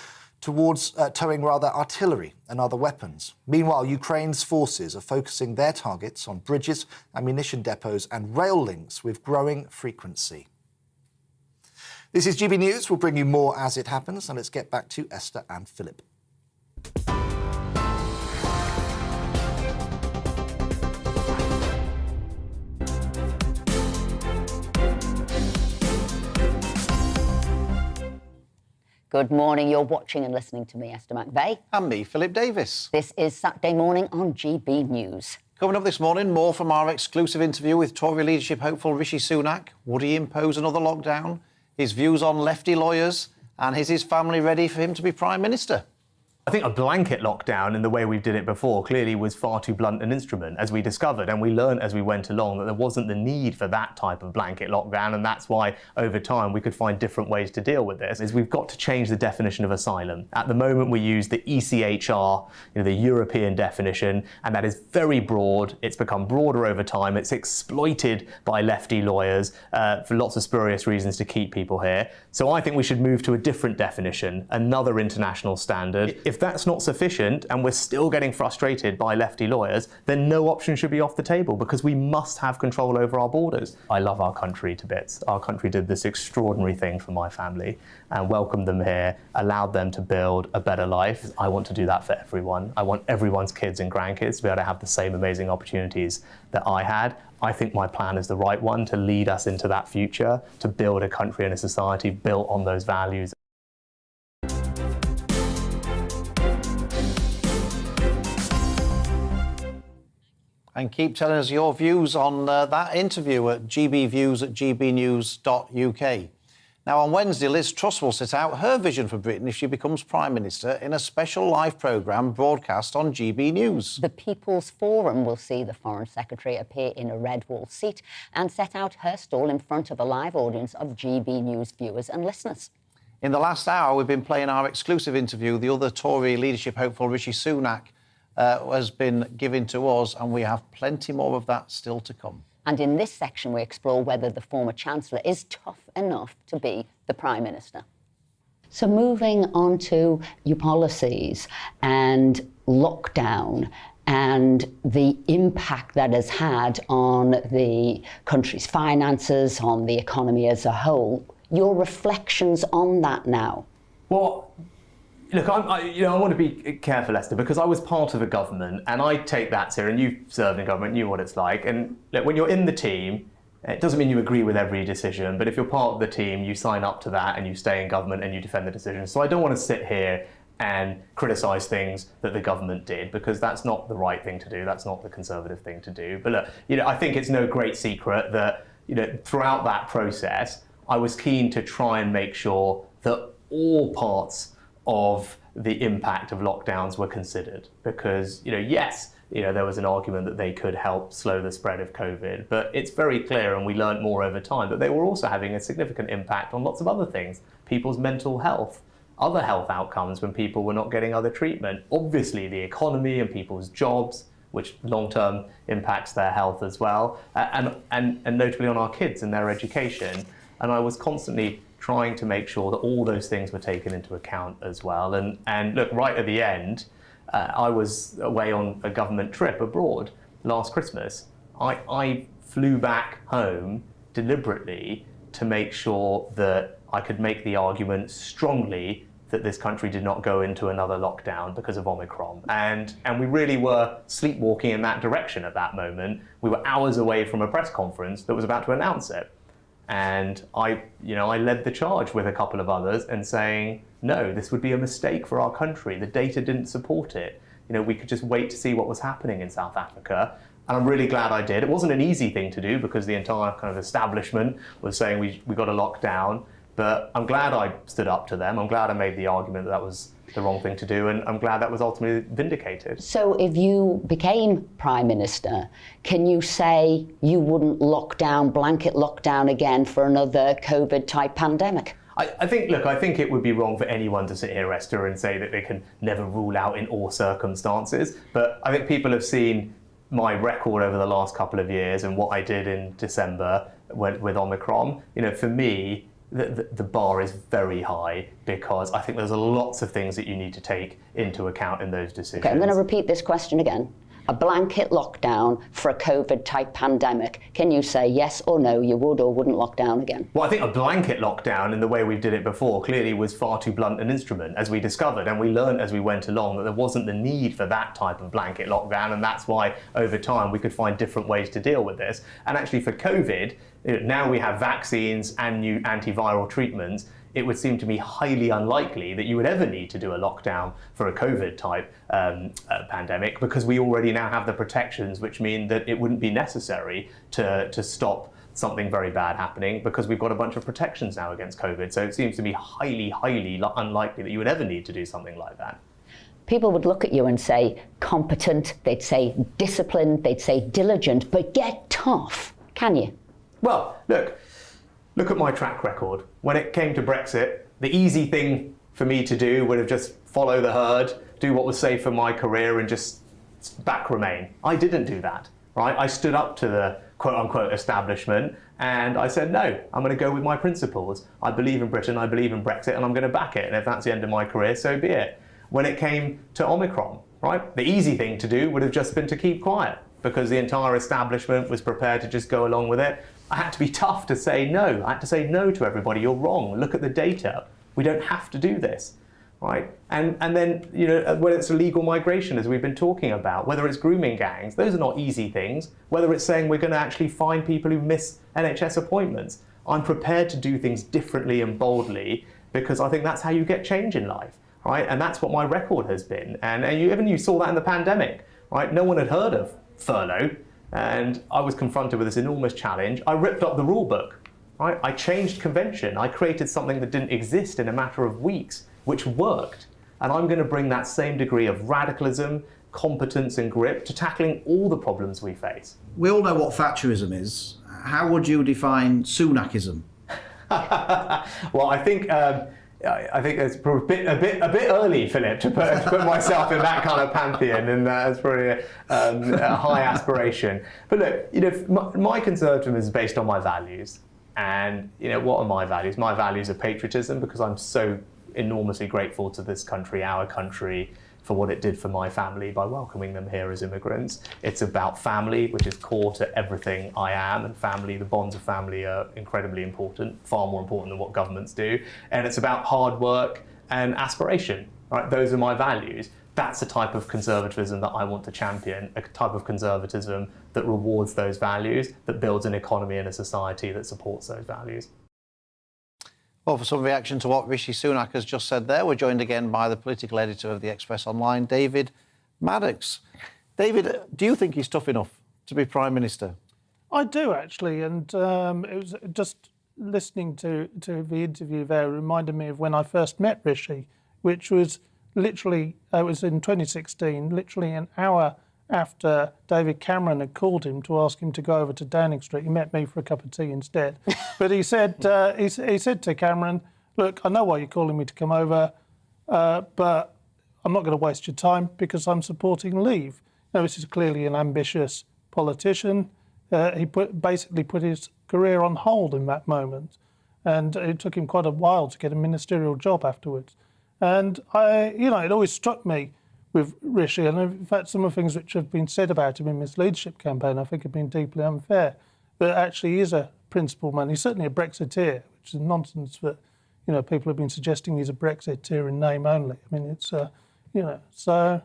towards towing artillery and other weapons. Meanwhile, Ukraine's forces are focusing their targets on bridges, ammunition depots and rail links with growing frequency. This is GB News. We'll bring you more as it happens, and let's get back to Esther and Philip. Good morning. You're watching and listening to me, Esther McVeigh. And me, Philip Davis. This is Saturday morning on GB News. Coming up this morning, more from our exclusive interview with Tory leadership hopeful Rishi Sunak. Would he impose another lockdown? His views on lefty lawyers? And is his family ready for him to be Prime Minister? I think a blanket lockdown in the way we did it before clearly was far too blunt an instrument, as we discovered, and we learned as we went along that there wasn't the need for that type of blanket lockdown, and that's why over time we could find different ways to deal with this. Is we've got to change the definition of asylum. At the moment we use the ECHR, the European definition, and that is very broad. It's become broader over time. It's exploited by lefty lawyers for lots of spurious reasons to keep people here. So I think we should move to a different definition, another international standard. If that's not sufficient and we're still getting frustrated by lefty lawyers, then no option should be off the table, because we must have control over our borders. I love our country to bits. Our country did this extraordinary thing for my family and welcomed them here, allowed them to build a better life. I want to do that for everyone. I want everyone's kids and grandkids to be able to have the same amazing opportunities that I had. I think my plan is the right one to lead us into that future, to build a country and a society built on those values. And keep telling us your views on that interview at gbviews@gbnews.uk. Now, on Wednesday, Liz Truss will set out her vision for Britain if she becomes Prime Minister in a special live programme broadcast on GB News. The People's Forum will see the Foreign Secretary appear in a red wall seat and set out her stall in front of a live audience of GB News viewers and listeners. In the last hour, we've been playing our exclusive interview. The other Tory leadership hopeful, Rishi Sunak, has been given to us, and we have plenty more of that still to come. And in this section, we explore whether the former Chancellor is tough enough to be the Prime Minister. So moving on to your policies and lockdown and the impact that has had on the country's finances, on the economy as a whole, your reflections on that now? Well, look, I want to be careful, Esther, because I was part of a government and I take that seriously, and you served in government, knew what it's like. And look, when you're in the team, it doesn't mean you agree with every decision, but if you're part of the team, you sign up to that and you stay in government and you defend the decisions. So I don't want to sit here and criticise things that the government did, because that's not the right thing to do. That's not the Conservative thing to do. But look, I think it's no great secret that, throughout that process, I was keen to try and make sure that all parts of the impact of lockdowns were considered, because, yes, there was an argument that they could help slow the spread of COVID, but it's very clear, and we learned more over time, that they were also having a significant impact on lots of other things, people's mental health, other health outcomes when people were not getting other treatment, obviously the economy and people's jobs, which long-term impacts their health as well, and notably on our kids and their education. And I was constantly trying to make sure that all those things were taken into account as well. And look, right at the end, I was away on a government trip abroad last Christmas. I flew back home deliberately to make sure that I could make the argument strongly that this country did not go into another lockdown because of Omicron. And we really were sleepwalking in that direction at that moment. We were hours away from a press conference that was about to announce it. And I led the charge with a couple of others and saying, no, this would be a mistake for our country. The data didn't support it. We could just wait to see what was happening in South Africa. And I'm really glad I did. It wasn't an easy thing to do because the entire kind of establishment was saying we got to lock down. But I'm glad I stood up to them. I'm glad I made the argument that was the wrong thing to do, and I'm glad that was ultimately vindicated. So if you became Prime Minister, can you say you wouldn't blanket lockdown again for another COVID-type pandemic? I think it would be wrong for anyone to sit here, Esther, and say that they can never rule out in all circumstances. But I think people have seen my record over the last couple of years and what I did in December with Omicron. For me, the bar is very high because I think there's lots of things that you need to take into account in those decisions. Okay, I'm going to repeat this question again. A blanket lockdown for a COVID-type pandemic. Can you say yes or no, you would or wouldn't lock down again? Well, I think a blanket lockdown in the way we did it before clearly was far too blunt an instrument, as we discovered, and we learned as we went along that there wasn't the need for that type of blanket lockdown, and that's why over time we could find different ways to deal with this. And actually for COVID, now we have vaccines and new antiviral treatments. It would seem to me highly unlikely that you would ever need to do a lockdown for a COVID-type pandemic because we already now have the protections which mean that it wouldn't be necessary to stop something very bad happening because we've got a bunch of protections now against COVID. So it seems to me highly, highly unlikely that you would ever need to do something like that. People would look at you and say competent, they'd say disciplined, they'd say diligent, but get tough, can you? Well, look at my track record. When it came to Brexit, the easy thing for me to do would have just follow the herd, do what was safe for my career and just back Remain. I didn't do that, right? I stood up to the quote-unquote establishment and I said, no, I'm going to go with my principles. I believe in Britain, I believe in Brexit, and I'm going to back it. And if that's the end of my career, so be it. When it came to Omicron, right? The easy thing to do would have just been to keep quiet because the entire establishment was prepared to just go along with it. I had to be tough to say no. I had to say no to everybody. You're wrong. Look at the data. We don't have to do this, right? And then, whether it's illegal migration, as we've been talking about, whether it's grooming gangs, those are not easy things. Whether it's saying we're going to actually find people who miss NHS appointments. I'm prepared to do things differently and boldly because I think that's how you get change in life, right? And that's what my record has been. And you saw that in the pandemic, right? No one had heard of furlough. And I was confronted with this enormous challenge. I ripped up the rule book, right? I changed convention. I created something that didn't exist in a matter of weeks, which worked. And I'm going to bring that same degree of radicalism, competence and grit to tackling all the problems we face. We all know what Thatcherism is. How would you define Sunakism? Well, I think it's a bit early, Philip, to put myself in that kind of pantheon, and that's probably a high aspiration. But look, my conservatism is based on my values, and what are my values? My values are patriotism because I'm so enormously grateful to this country, our country, for what it did for my family by welcoming them here as immigrants. It's about family, which is core to everything I am, and family, the bonds of family are incredibly important, far more important than what governments do. And it's about hard work and aspiration, right? Those are my values. That's the type of conservatism that I want to champion, a type of conservatism that rewards those values, that builds an economy and a society that supports those values. Well, for some reaction to what Rishi Sunak has just said there, we're joined again by the political editor of the Express Online, David Maddox. David, do you think he's tough enough to be Prime Minister? I do, actually, and it was just listening to the interview there reminded me of when I first met Rishi, which was literally, it was in 2016, literally an hour after David Cameron had called him to ask him to go over to Downing Street. He met me for a cup of tea instead. But he said he said to Cameron, look, I know why you're calling me to come over, but I'm not going to waste your time because I'm supporting Leave. Now, this is clearly an ambitious politician. He basically put his career on hold in that moment. and it took him quite a while to get a ministerial job afterwards. And it always struck me with Rishi, and in fact some of the things which have been said about him in this leadership campaign I think have been deeply unfair, but actually he is a principled man. He's certainly a Brexiteer, which is nonsense that people have been suggesting he's a Brexiteer in name only. I mean, it's so...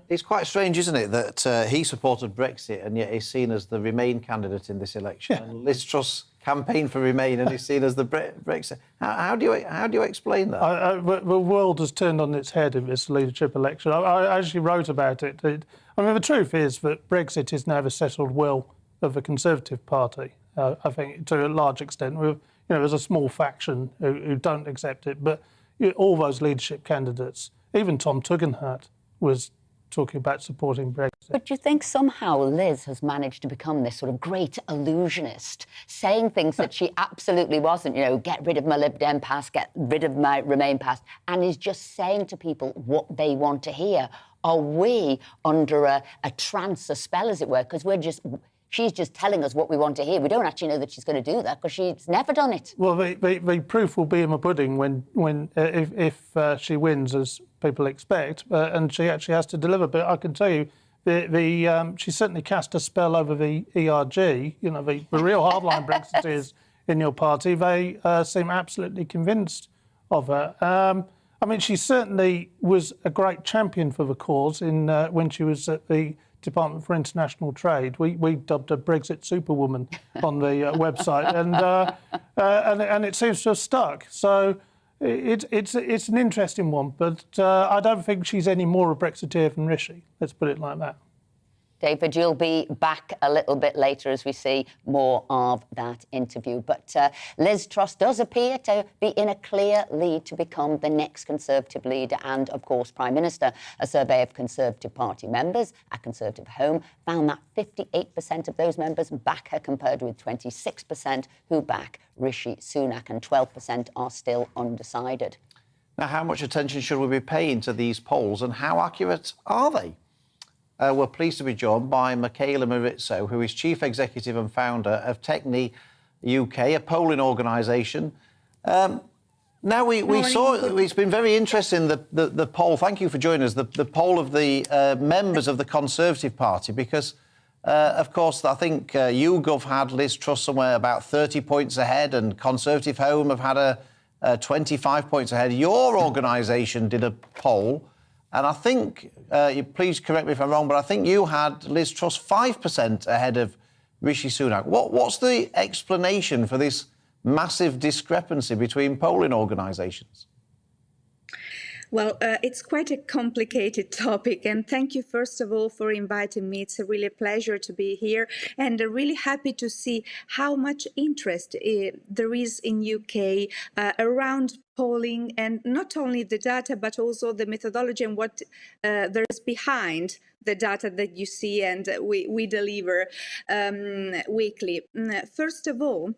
It's quite strange, isn't it, that he supported Brexit and yet he's seen as the Remain candidate in this election. Yeah. And Liz Truss campaigned for Remain and he's seen as the Brexit. How do you explain that? The world has turned on its head in this leadership election. I actually wrote about it. I mean, the truth is that Brexit is now the settled will of the Conservative Party. I think to a large extent, there's a small faction who don't accept it, but all those leadership candidates, even Tom Tugendhat, was talking about supporting Brexit. But do you think somehow Liz has managed to become this sort of great illusionist, saying things that she absolutely wasn't, get rid of my Lib Dem pass, get rid of my Remain pass, and is just saying to people what they want to hear? Are we under a trance, a spell, as it were? Because she's just telling us what we want to hear. We don't actually know that she's going to do that because she's never done it. Well, the proof will be in the pudding if she wins, as people expect, and she actually has to deliver. But I can tell you, she certainly cast a spell over the ERG. The real hardline Brexiteers in your party. They seem absolutely convinced of her. I mean, she certainly was a great champion for the cause when she was at the Department for International Trade. We dubbed her Brexit Superwoman on the website, and it seems to have stuck. So it's an interesting one, but I don't think she's any more a Brexiteer than Rishi. Let's put it like that. David, you'll be back a little bit later as we see more of that interview. But Liz Truss does appear to be in a clear lead to become the next Conservative leader and, of course, Prime Minister. A survey of Conservative Party members at Conservative Home found that 58% of those members back her, compared with 26% who back Rishi Sunak, and 12% are still undecided. Now, how much attention should we be paying to these polls and how accurate are they? We're pleased to be joined by Michaela Marizzo, who is Chief Executive and Founder of Techni UK, a polling organisation. Now, we saw, it's been very interesting, the poll, thank you for joining us, the poll of the members of the Conservative Party, because, of course, I think YouGov had Liz Truss somewhere about 30 points ahead, and Conservative Home have had 25 points ahead. Your organisation did a poll, and I think, please correct me if I'm wrong, but I think you had Liz Truss 5% ahead of Rishi Sunak. What's the explanation for this massive discrepancy between polling organisations? Well, it's quite a complicated topic, and thank you, first of all, for inviting me. It's really a pleasure to be here, and really happy to see how much interest there is in UK around polling, and not only the data, but also the methodology and what there is behind the data that you see and we deliver weekly. First of all,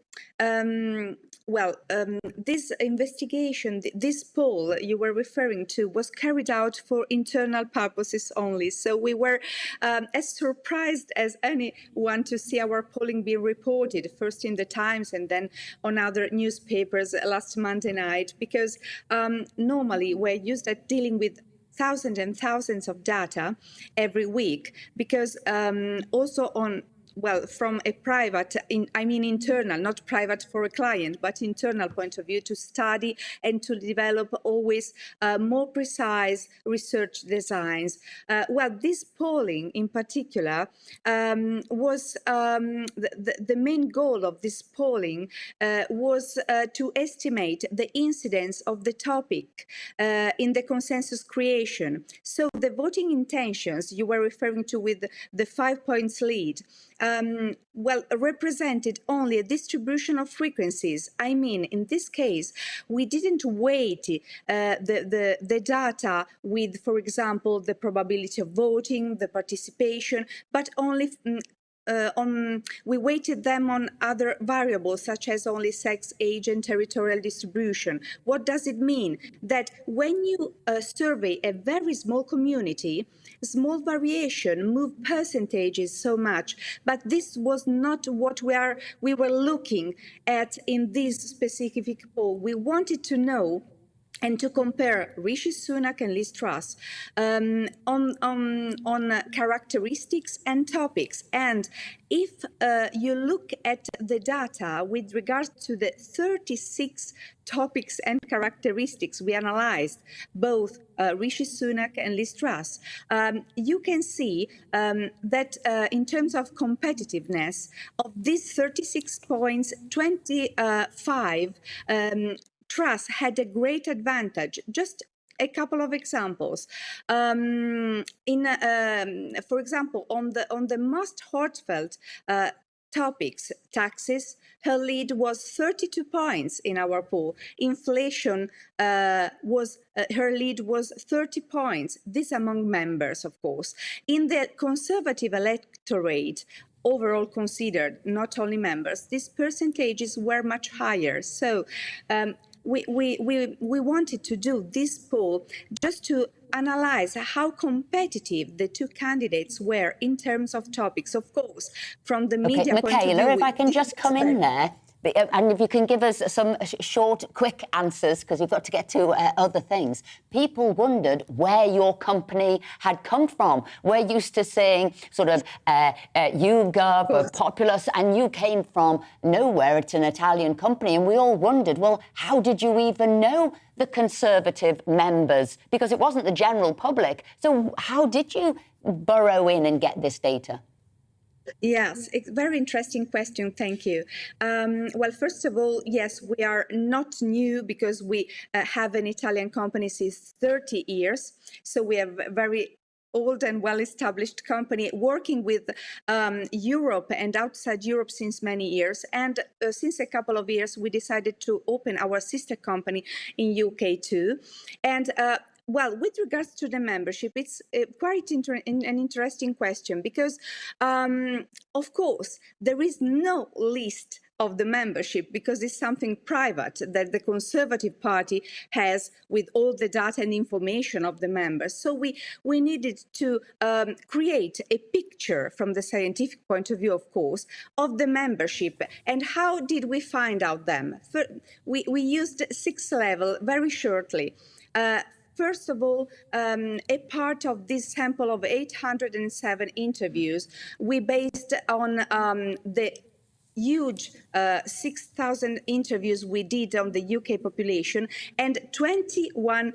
this investigation, this poll you were referring to, was carried out for internal purposes only. So we were as surprised as anyone to see our polling being reported, first in the Times and then on other newspapers last Monday night, because normally we're used at dealing with thousands and thousands of data every week, because also on, from a private, internal, not private for a client, but internal point of view, to study and to develop always more precise research designs. This polling in particular was the main goal of this polling was to estimate the incidence of the topic in the consensus creation. So the voting intentions you were referring to with the 5 points lead represented only a distribution of frequencies. I mean, in this case, we didn't weight the data with, for example, the probability of voting, the participation, but only we weighted them on other variables such as only sex, age, and territorial distribution. What does it mean? That when you survey a very small community, small variation move percentages so much, but this was not what we were looking at in this specific poll. We wanted to know and to compare Rishi Sunak and Liz Truss on characteristics and topics. And if you look at the data with regards to the 36 topics and characteristics we analyzed, both Rishi Sunak and Liz Truss, you can see that in terms of competitiveness, of these 36 points, 25 Truss had a great advantage. Just a couple of examples. For example, on the most heartfelt topics, taxes, her lead was 32 points in our poll. Inflation her lead was 30 points. This among members, of course. In the Conservative electorate, overall considered, not only members, these percentages were much higher. So we wanted to do this poll just to analyze how competitive the two candidates were in terms of topics. Of course, from the media point of view. Michaela, if I can just come in there. And if you can give us some short, quick answers, because we've got to get to other things. People wondered where your company had come from. We're used to saying sort of YouGov or Populous, and you came from nowhere. It's an Italian company. And we all wondered, well, how did you even know the Conservative members? Because it wasn't the general public. So how did you burrow in and get this data? Yes, it's a very interesting question. Thank you. Well, first of all, yes, we are not new because we have an Italian company since 30 years. So we have a very old and well-established company working with Europe and outside Europe since many years. And since a couple of years, we decided to open our sister company in UK too. And well, with regards to the membership, it's quite an interesting question because, of course, there is no list of the membership because it's something private that the Conservative Party has with all the data and information of the members. So we needed to create a picture from the scientific point of view, of course, of the membership. And how did we find out them? We used 6 levels very shortly. First of all, a part of this sample of 807 interviews, we based on the huge 6,000 interviews we did on the UK population, and 21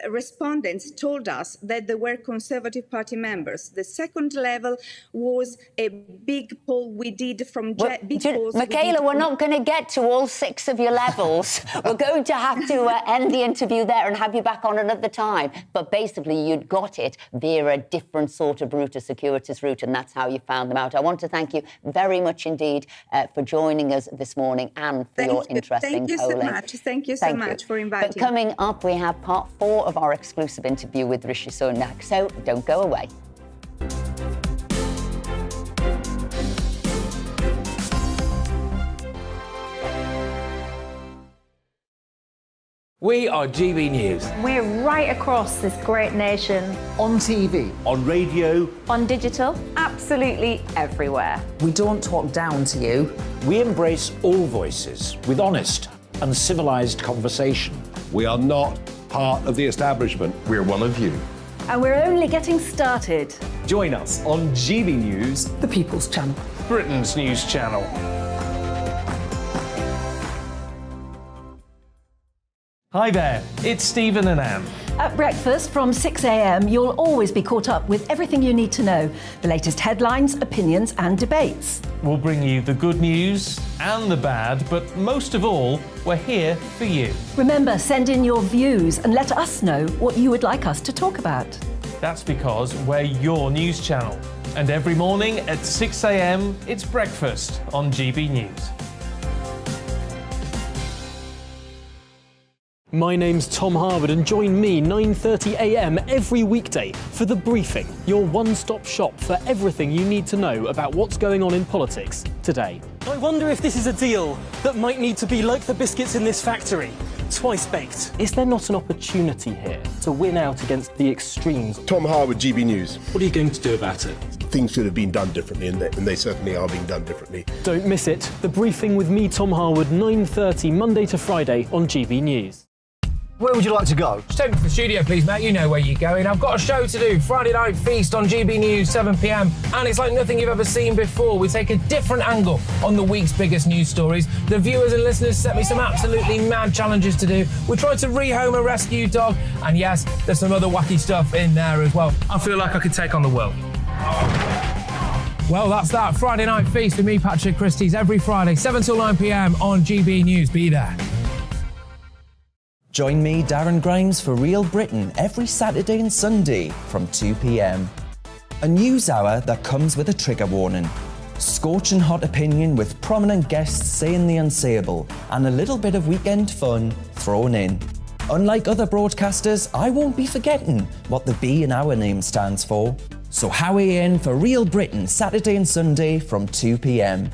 respondents told us that they were Conservative Party members. The second level was a big poll we did from Michaela, we're not going to get to all 6 of your levels. We're going to have to end the interview there and have you back on another time. But basically, you'd got it via a different sort of route, a circuitous route, and that's how you found them out. I want to thank you very much indeed for joining us this morning and for your interesting polling. Thank you so much for inviting me. But coming up, we have part 4 of our exclusive interview with Rishi Sunak, so don't go away. We are GB News. We're right across this great nation. On TV. On radio. On digital. Absolutely everywhere. We don't talk down to you. We embrace all voices with honest and civilised conversation. We are not part of the establishment. We're one of you. And we're only getting started. Join us on GB News, the People's Channel, Britain's news channel. Hi there, it's Stephen and Anne. At breakfast from 6 a.m, you'll always be caught up with everything you need to know, the latest headlines, opinions and debates. We'll bring you the good news and the bad, but most of all, we're here for you. Remember, send in your views and let us know what you would like us to talk about. That's because we're your news channel. And every morning at 6 a.m, it's breakfast on GB News. My name's Tom Harwood and join me 9:30 a.m. every weekday for The Briefing, your one-stop shop for everything you need to know about what's going on in politics today. I wonder if this is a deal that might need to be like the biscuits in this factory, twice baked. Is there not an opportunity here to win out against the extremes? Tom Harwood, GBNews. What are you going to do about it? Things should have been done differently, and they certainly are being done differently. Don't miss it. The Briefing with me, Tom Harwood, 9:30 Monday to Friday on GB News. Where would you like to go? Just take me to the studio, please, mate. You know where you're going. I've got a show to do. Friday Night Feast on GB News, 7 p.m. And it's like nothing you've ever seen before. We take a different angle on the week's biggest news stories. The viewers and listeners set me some absolutely mad challenges to do. We tried to rehome a rescue dog. And yes, there's some other wacky stuff in there as well. I feel like I could take on the world. Well, that's that. Friday Night Feast with me, Patrick Christie's, every Friday, 7 till 9 p.m. on GB News. Be there. Join me, Darren Grimes, for Real Britain every Saturday and Sunday from 2 p.m. A news hour that comes with a trigger warning. Scorching hot opinion with prominent guests saying the unsayable and a little bit of weekend fun thrown in. Unlike other broadcasters, I won't be forgetting what the B in our name stands for. So howie in for Real Britain Saturday and Sunday from 2 p.m.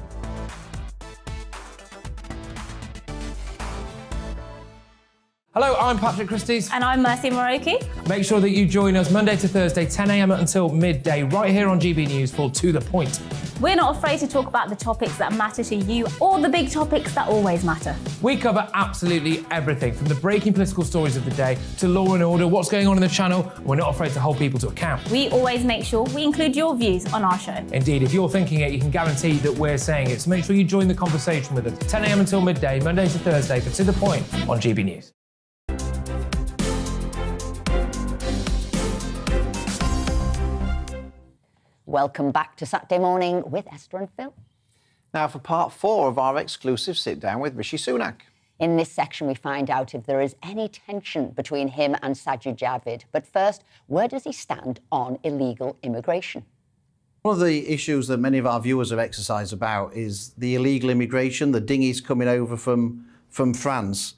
Hello, I'm Patrick Christie's. And I'm Mercy Moroki. Make sure that you join us Monday to Thursday, 10 a.m. until midday, right here on GB News for To The Point. We're not afraid to talk about the topics that matter to you or the big topics that always matter. We cover absolutely everything, from the breaking political stories of the day to law and order, what's going on in the channel. We're not afraid to hold people to account. We always make sure we include your views on our show. Indeed, if you're thinking it, you can guarantee that we're saying it. So make sure you join the conversation with us, 10 a.m. until midday, Monday to Thursday, for To The Point on GB News. Welcome back to Saturday Morning with Esther and Phil. Now for part 4 of our exclusive sit-down with Rishi Sunak. In this section, we find out if there is any tension between him and Sajid Javid. But first, where does he stand on illegal immigration? One of the issues that many of our viewers have exercised about is the illegal immigration, the dinghies coming over from France.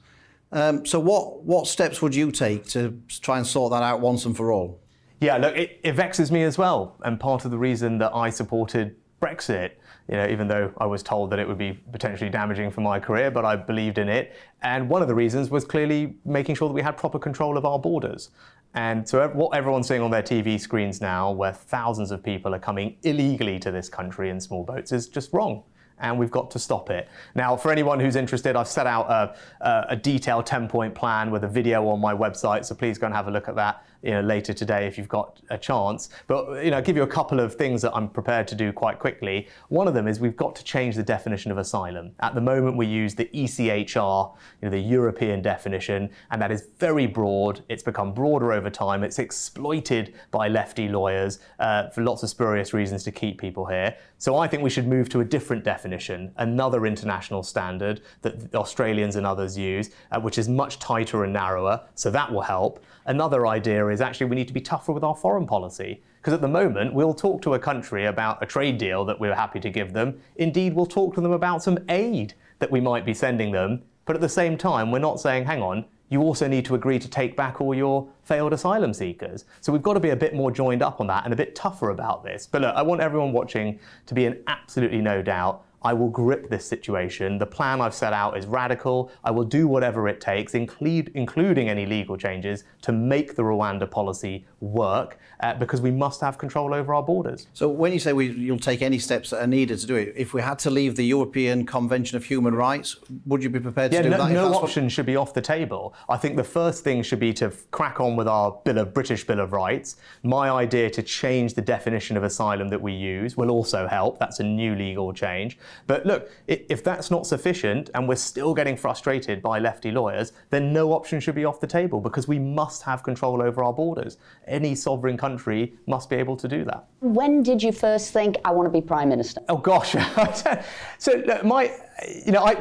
So what steps would you take to try and sort that out once and for all? Yeah, look, it vexes me as well. And part of the reason that I supported Brexit, even though I was told that it would be potentially damaging for my career, but I believed in it. And one of the reasons was clearly making sure that we had proper control of our borders. And so what everyone's seeing on their TV screens now, where thousands of people are coming illegally to this country in small boats, is just wrong. And we've got to stop it. Now, for anyone who's interested, I've set out a detailed 10-point plan with a video on my website, so please go and have a look at that later today if you've got a chance. But I'll give you a couple of things that I'm prepared to do quite quickly. One of them is we've got to change the definition of asylum. At the moment, we use the ECHR, the European definition, and that is very broad. It's become broader over time. It's exploited by lefty lawyers for lots of spurious reasons to keep people here. So I think we should move to a different definition, another international standard that the Australians and others use, which is much tighter and narrower, so that will help. Another idea is actually we need to be tougher with our foreign policy, because at the moment we'll talk to a country about a trade deal that we're happy to give them. Indeed, we'll talk to them about some aid that we might be sending them, but at the same time we're not saying, hang on, you also need to agree to take back all your failed asylum seekers. So we've got to be a bit more joined up on that and a bit tougher about this. But look, I want everyone watching to be in absolutely no doubt. I will grip this situation. The plan I've set out is radical. I will do whatever it takes, including any legal changes, to make the Rwanda policy work, because we must have control over our borders. So when you say you'll take any steps that are needed to do it, if we had to leave the European Convention of Human Rights, would you be prepared to do that? No option should be off the table. I think the first thing should be to crack on with our British Bill of Rights. My idea to change the definition of asylum that we use will also help. That's a new legal change. But look, if that's not sufficient and we're still getting frustrated by lefty lawyers, then no option should be off the table, because we must have control over our borders. Any sovereign country must be able to do that. When did you first think, I want to be Prime Minister? Oh gosh. So look,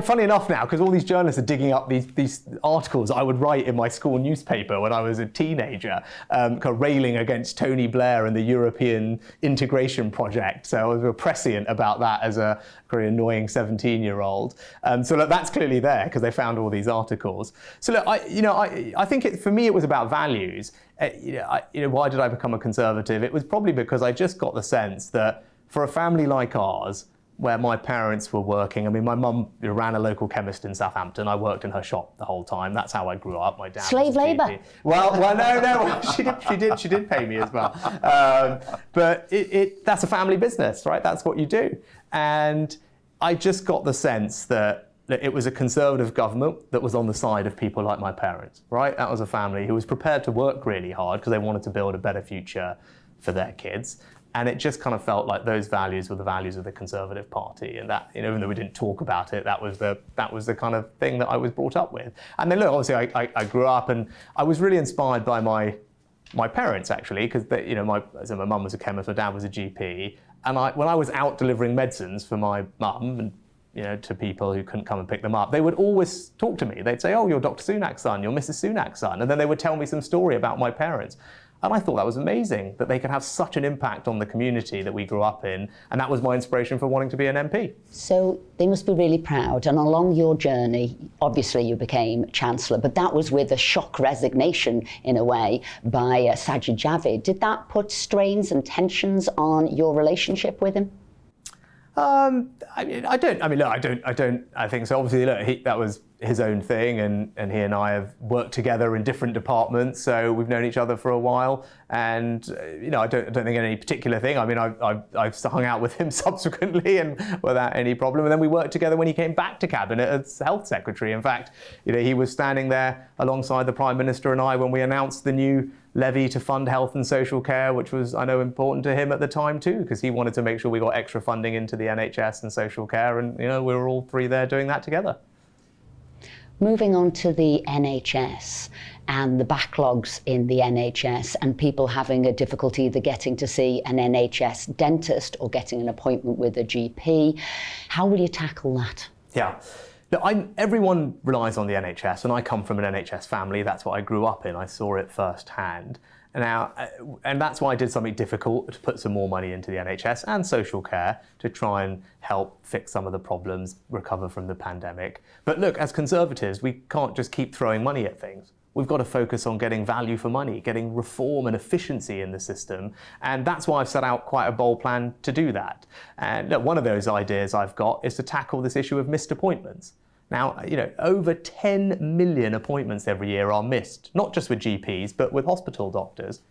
funny enough now, because all these journalists are digging up these articles I would write in my school newspaper when I was a teenager, kind of railing against Tony Blair and the European integration project. So I was prescient about that as a very annoying 17-year-old. So look, that's clearly there because they found all these articles. So look, I think for me it was about values. Why did I become a Conservative? It was probably because I just got the sense that for a family like ours, where my parents were working. I mean, my mum ran a local chemist in Southampton. I worked in her shop the whole time. That's how I grew up. My dad slave labour. Well, no. She did pay me as well. But that's a family business, right? That's what you do. And I just got the sense that it was a Conservative government that was on the side of people like my parents, right? That was a family who was prepared to work really hard because they wanted to build a better future for their kids. And it just kind of felt like those values were the values of the Conservative Party, and that, even though we didn't talk about it, that was the kind of thing that I was brought up with. And then look, obviously, I grew up, and I was really inspired by my parents actually, because my mum was a chemist, my dad was a GP, and when I was out delivering medicines for my mum and to people who couldn't come and pick them up, they would always talk to me. They'd say, "Oh, you're Dr. Sunak's son, you're Mrs. Sunak's son," and then they would tell me some story about my parents. And I thought that was amazing, that they could have such an impact on the community that we grew up in. And that was my inspiration for wanting to be an MP. So they must be really proud. And along your journey, obviously you became Chancellor, but that was with a shock resignation, in a way, by Sajid Javid. Did that put strains and tensions on your relationship with him? I think so. Obviously, look, that was his own thing, and he and I have worked together in different departments, so we've known each other for a while. And I don't think any particular thing. I mean, I've hung out with him subsequently and without any problem. And then we worked together when he came back to cabinet as health secretary. In fact, he was standing there alongside the Prime Minister and I when we announced the new levy to fund health and social care, which was, I know, important to him at the time too, because he wanted to make sure we got extra funding into the NHS and social care, and we were all three there doing that together. Moving on to the NHS and the backlogs in the NHS and people having a difficulty either getting to see an NHS dentist or getting an appointment with a GP. How will you tackle that? Yeah. Look, everyone relies on the NHS, and I come from an NHS family. That's what I grew up in. I saw it firsthand. And that's why I did something difficult, to put some more money into the NHS and social care to try and help fix some of the problems, recover from the pandemic. But look, as Conservatives, we can't just keep throwing money at things. We've got to focus on getting value for money, getting reform and efficiency in the system. And that's why I've set out quite a bold plan to do that. And look, one of those ideas I've got is to tackle this issue of missed appointments. Now, over 10 million appointments every year are missed, not just with GPs, but with hospital doctors.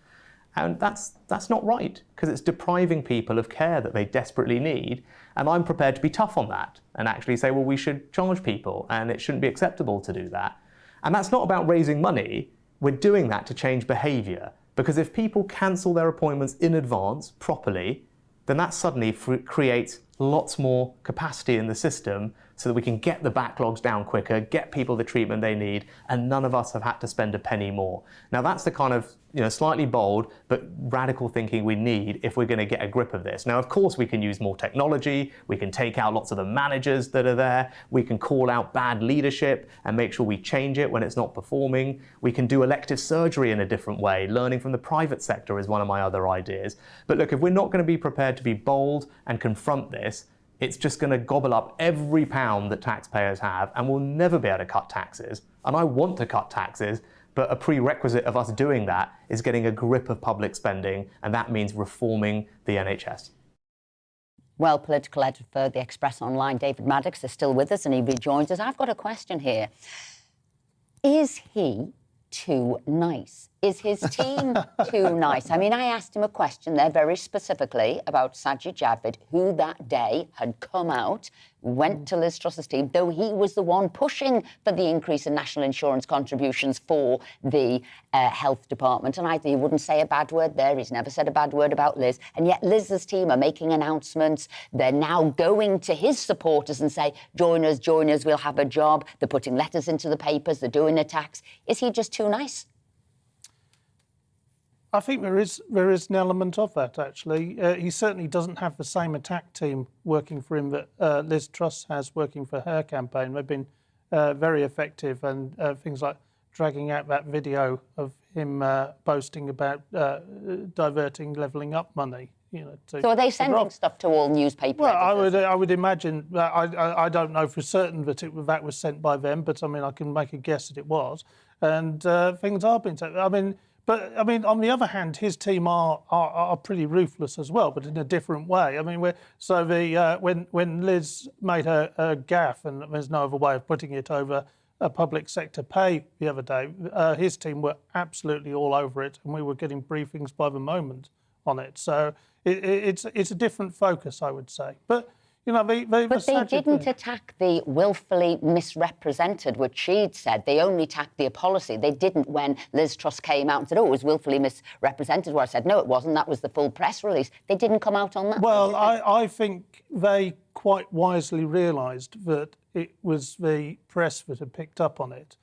And that's not right, because it's depriving people of care that they desperately need. And I'm prepared to be tough on that and actually say, well, we should charge people, and it shouldn't be acceptable to do that. And that's not about raising money. We're doing that to change behaviour. Because if people cancel their appointments in advance properly, then that suddenly creates lots more capacity in the system so that we can get the backlogs down quicker, get people the treatment they need, and none of us have had to spend a penny more. Now that's the kind of slightly bold but radical thinking we need if we're going to get a grip of this. Now, of course, we can use more technology, we can take out lots of the managers that are there, we can call out bad leadership and make sure we change it when it's not performing, we can do elective surgery in a different way, learning from the private sector is one of my other ideas. But look, if we're not going to be prepared to be bold and confront this, it's just going to gobble up every pound that taxpayers have, and we'll never be able to cut taxes. And I want to cut taxes, but a prerequisite of us doing that is getting a grip of public spending, and that means reforming the NHS. Well, political editor for The Express Online, David Maddox, is still with us, and he rejoins us. I've got a question here. Is he too nice? Is his team too nice? I mean, I asked him a question there very specifically about Sajid Javid, who that day had come out, went to Liz Truss's team, though he was the one pushing for the increase in national insurance contributions for the health department. And he wouldn't say a bad word there. He's never said a bad word about Liz. And yet Liz's team are making announcements. They're now going to his supporters and say, join us, we'll have a job. They're putting letters into the papers. They're doing attacks. Is he just too nice? I think there is an element of that, actually. He certainly doesn't have the same attack team working for him that Liz Truss has working for her campaign. They've been very effective, and things like dragging out that video of him boasting about diverting Levelling Up money. So are they sending stuff to all newspaper editors? I would imagine. I don't know for certain that that was sent by them, but I mean, I can make a guess that it was. And things are being sent. But on the other hand, his team are pretty ruthless as well, but in a different way. I mean, when Liz made her gaffe, and there's no other way of putting it, over a public sector pay the other day, his team were absolutely all over it, and we were getting briefings by the moment on it. So it's a different focus, I would say. But they didn't attack the willfully misrepresented, which she'd said. They only attacked the policy. They didn't when Liz Truss came out and said, oh, it was willfully misrepresented, where I said, no, it wasn't. That was the full press release. They didn't come out on that. Well, I think they quite wisely realised that it was the press that had picked up on it.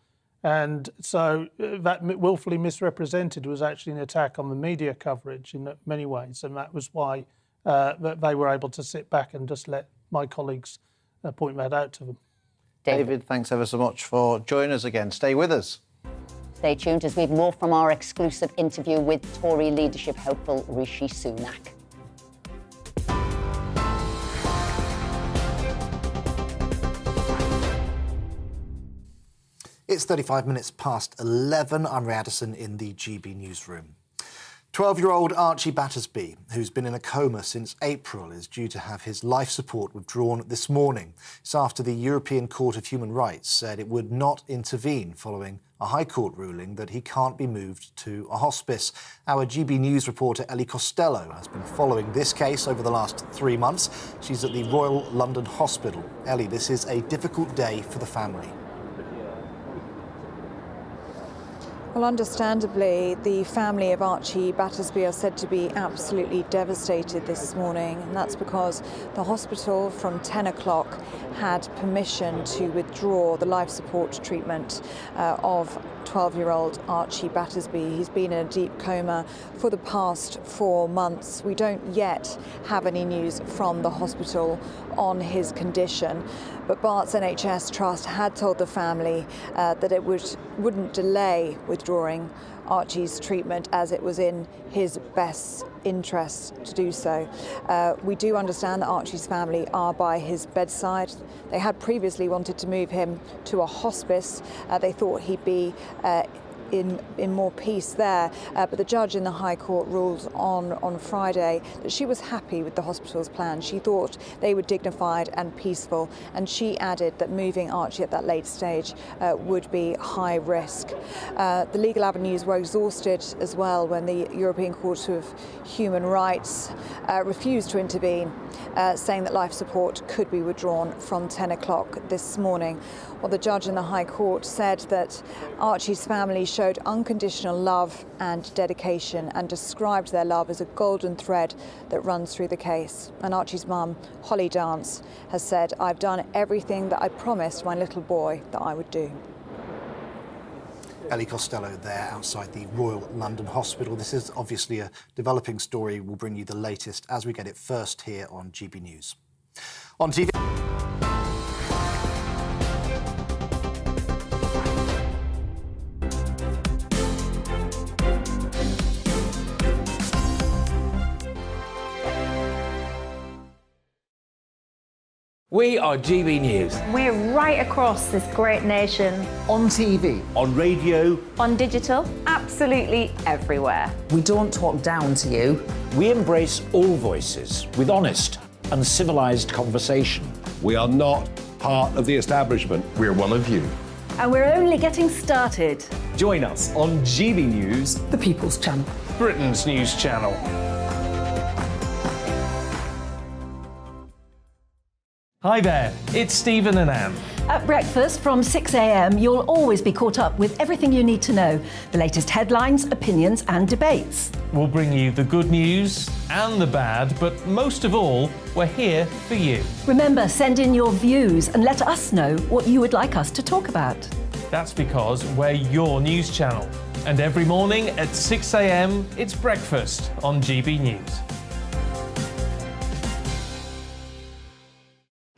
And so that willfully misrepresented was actually an attack on the media coverage in many ways. And that was why they were able to sit back and just let my colleagues point that out to them. David, thanks ever so much for joining us again. Stay with us. Stay tuned as we have more from our exclusive interview with Tory leadership hopeful Rishi Sunak. It's 35 minutes past 11. I'm Ray Addison in the GB newsroom. 12-year-old Archie Battersby, who's been in a coma since April, is due to have his life support withdrawn this morning. It's after the European Court of Human Rights said it would not intervene following a High Court ruling that he can't be moved to a hospice. Our GB News reporter Ellie Costello has been following this case over the last 3 months. She's at the Royal London Hospital. Ellie, this is a difficult day for the family. Well, understandably, the family of Archie Battersby are said to be absolutely devastated this morning, and that's because the hospital from 10 o'clock had permission to withdraw the life support treatment of 12-year-old Archie Battersby. He's been in a deep coma for the past 4 months. We don't yet have any news from the hospital on his condition, but Bart's NHS Trust had told the family that it wouldn't delay withdrawing Archie's treatment, as it was in his best interest to do so. We do understand that Archie's family are by his bedside. They had previously wanted to move him to a hospice. They thought he'd be in more peace there, but the judge in the High Court ruled on Friday that she was happy with the hospital's plan. She thought they were dignified and peaceful, and she added that moving Archie at that late stage would be high risk. The legal avenues were exhausted as well when the European Court of Human Rights refused to intervene, saying that life support could be withdrawn from 10 o'clock this morning. Well, the judge in the High Court said that Archie's family showed unconditional love and dedication and described their love as a golden thread that runs through the case. And Archie's mum, Holly Dance, has said, "I've done everything that I promised my little boy that I would do." Ellie Costello there outside the Royal London Hospital. This is obviously a developing story. We'll bring you the latest as we get it first here on GB News. On TV... We are GB News. We're right across this great nation. On TV. On radio. On digital. Absolutely everywhere. We don't talk down to you. We embrace all voices with honest and civilised conversation. We are not part of the establishment. We're one of you. And we're only getting started. Join us on GB News, the People's Channel. Britain's news channel. Hi there, it's Stephen and Anne. At breakfast from 6 a.m, you'll always be caught up with everything you need to know, the latest headlines, opinions and debates. We'll bring you the good news and the bad, but most of all, we're here for you. Remember, send in your views and let us know what you would like us to talk about. That's because we're your news channel. And every morning at 6 a.m, it's breakfast on GB News.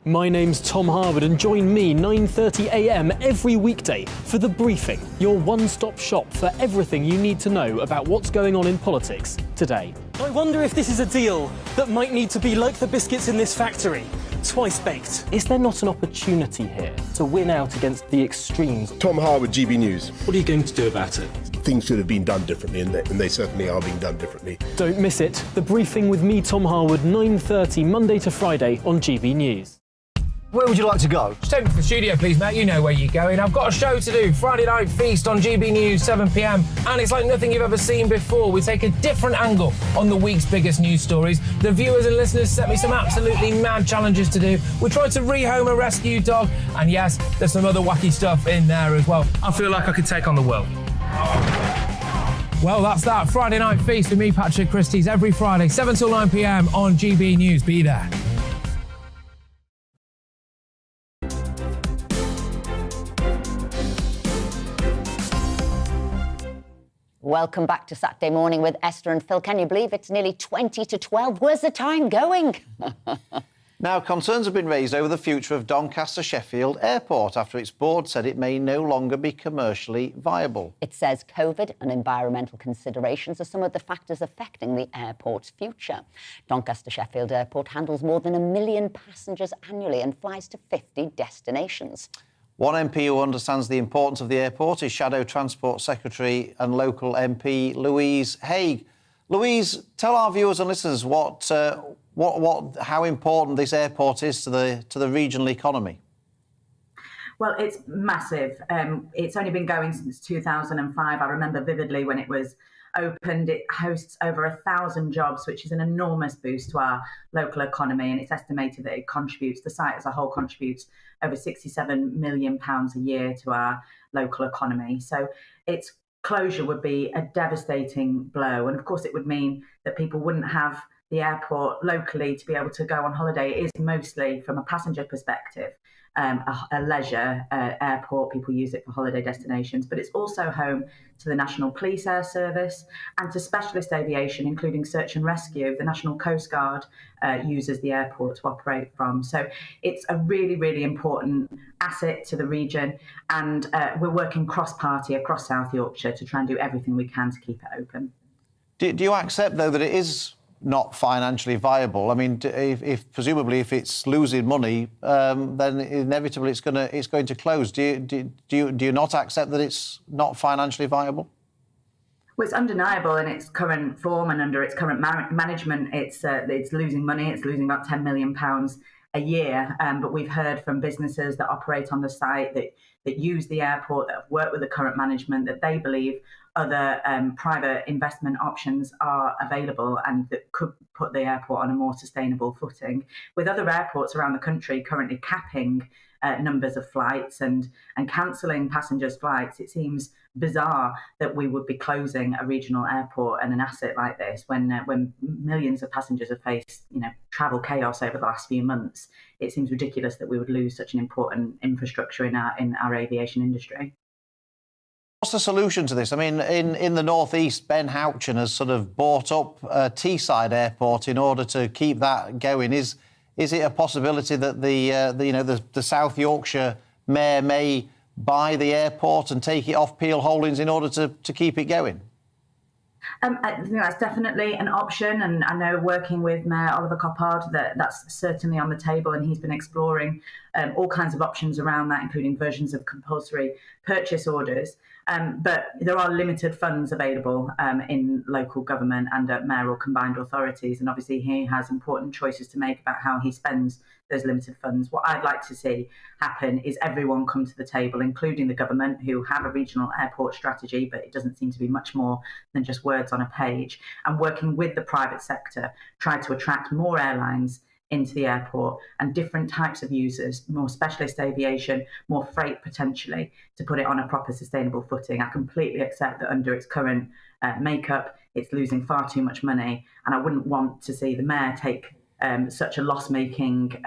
My name's Tom Harwood, and join me 9:30 a.m. every weekday for The Briefing, your one-stop shop for everything you need to know about what's going on in politics today. I wonder if this is a deal that might need to be like the biscuits in this factory, twice baked. Is there not an opportunity here to win out against the extremes? Tom Harwood, GB News. What are you going to do about it? Things should have been done differently, and they certainly are being done differently. Don't miss it. The Briefing with me, Tom Harwood, 9:30 Monday to Friday on GB News. Where would you like to go? Just take me to the studio, please, mate. You know where you're going. I've got a show to do. Friday Night Feast on GB News, 7 p.m. And it's like nothing you've ever seen before. We take a different angle on the week's biggest news stories. The viewers and listeners set me some absolutely mad challenges to do. We tried to rehome a rescue dog. And yes, there's some other wacky stuff in there as well. I feel like I could take on the world. Well, that's that. Friday Night Feast with me, Patrick Christie's, every Friday, 7 till 9 p.m. on GB News. Be there. Welcome back to Saturday Morning with Esther and Phil. Can you believe it's nearly 20 to 12? Where's the time going? Now, concerns have been raised over the future of Doncaster Sheffield Airport after its board said it may no longer be commercially viable. It says COVID and environmental considerations are some of the factors affecting the airport's future. Doncaster Sheffield Airport handles more than 1 million passengers annually and flies to 50 destinations. One MP who understands the importance of the airport is Shadow Transport Secretary and local MP Louise Haigh. Louise, tell our viewers and listeners how important this airport is to the regional economy. Well, it's massive. It's only been going since 2005. I remember vividly when it was opened. It hosts over 1,000 jobs, which is an enormous boost to our local economy. And it's estimated that the site as a whole contributes over £67 million a year to our local economy. So its closure would be a devastating blow. And of course, it would mean that people wouldn't have the airport locally to be able to go on holiday. It is mostly, from a passenger perspective, a leisure airport. People use it for holiday destinations, but it's also home to the National Police Air Service and to specialist aviation, including search and rescue. The National Coast Guard uses the airport to operate from. So it's a really, really important asset to the region, and we're working cross-party across South Yorkshire to try and do everything we can to keep it open. Do you accept, though, that it is not financially viable? I mean, if presumably if it's losing money, then inevitably it's going to close. Do you not accept that it's not financially viable? Well, it's undeniable in its current form and under its current management. It's losing money. It's losing about £10 million a year. But we've heard from businesses that operate on the site that use the airport, that have worked with the current management, that they believe other private investment options are available and that could put the airport on a more sustainable footing. With other airports around the country currently capping numbers of flights and cancelling passengers' flights, it seems bizarre that we would be closing a regional airport and an asset like this when millions of passengers have faced travel chaos over the last few months. It seems ridiculous that we would lose such an important infrastructure in our aviation industry. What's the solution to this? I mean, in the northeast, Ben Houchen has sort of bought up Teesside Airport in order to keep that going. Is it a possibility that the South Yorkshire mayor may buy the airport and take it off Peel Holdings in order to keep it going? I think that's definitely an option, and I know working with Mayor Oliver Coppard that's certainly on the table, and he's been exploring all kinds of options around that, including versions of compulsory purchase orders. But there are limited funds available in local government and at mayoral combined authorities, and obviously he has important choices to make about how he spends those limited funds. What I'd like to see happen is everyone come to the table, including the government, who have a regional airport strategy, but it doesn't seem to be much more than just words on a page, and working with the private sector, try to attract more airlines into the airport and different types of users, more specialist aviation, more freight potentially, to put it on a proper sustainable footing. I completely accept that under its current makeup, it's losing far too much money, and I wouldn't want to see the mayor take such a loss-making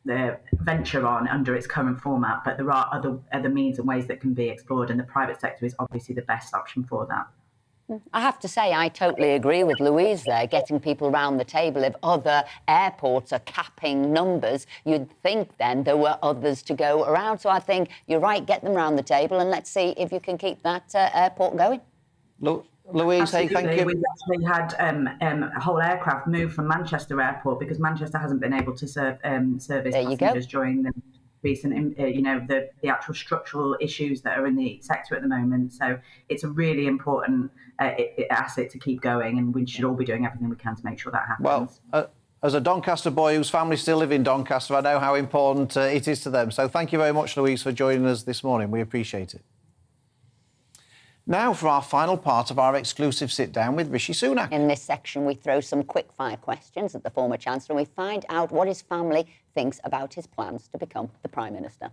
venture on under its current format, but there are other means and ways that can be explored, and the private sector is obviously the best option for that. I have to say, I totally agree with Louise there, getting people round the table. If other airports are capping numbers, you'd think then there were others to go around. So I think you're right, get them round the table and let's see if you can keep that airport going. Louise, hey, thank you. We've actually had a whole aircraft move from Manchester Airport because Manchester hasn't been able to service passengers during the recent, the actual structural issues that are in the sector at the moment. So it's a really important asset to keep going, and we should all be doing everything we can to make sure that happens. Well, as a Doncaster boy whose family still live in Doncaster, I know how important it is to them. So thank you very much, Louise, for joining us this morning. We appreciate it. Now for our final part of our exclusive sit-down with Rishi Sunak. In this section, we throw some quick-fire questions at the former Chancellor and we find out what his family thinks about his plans to become the Prime Minister.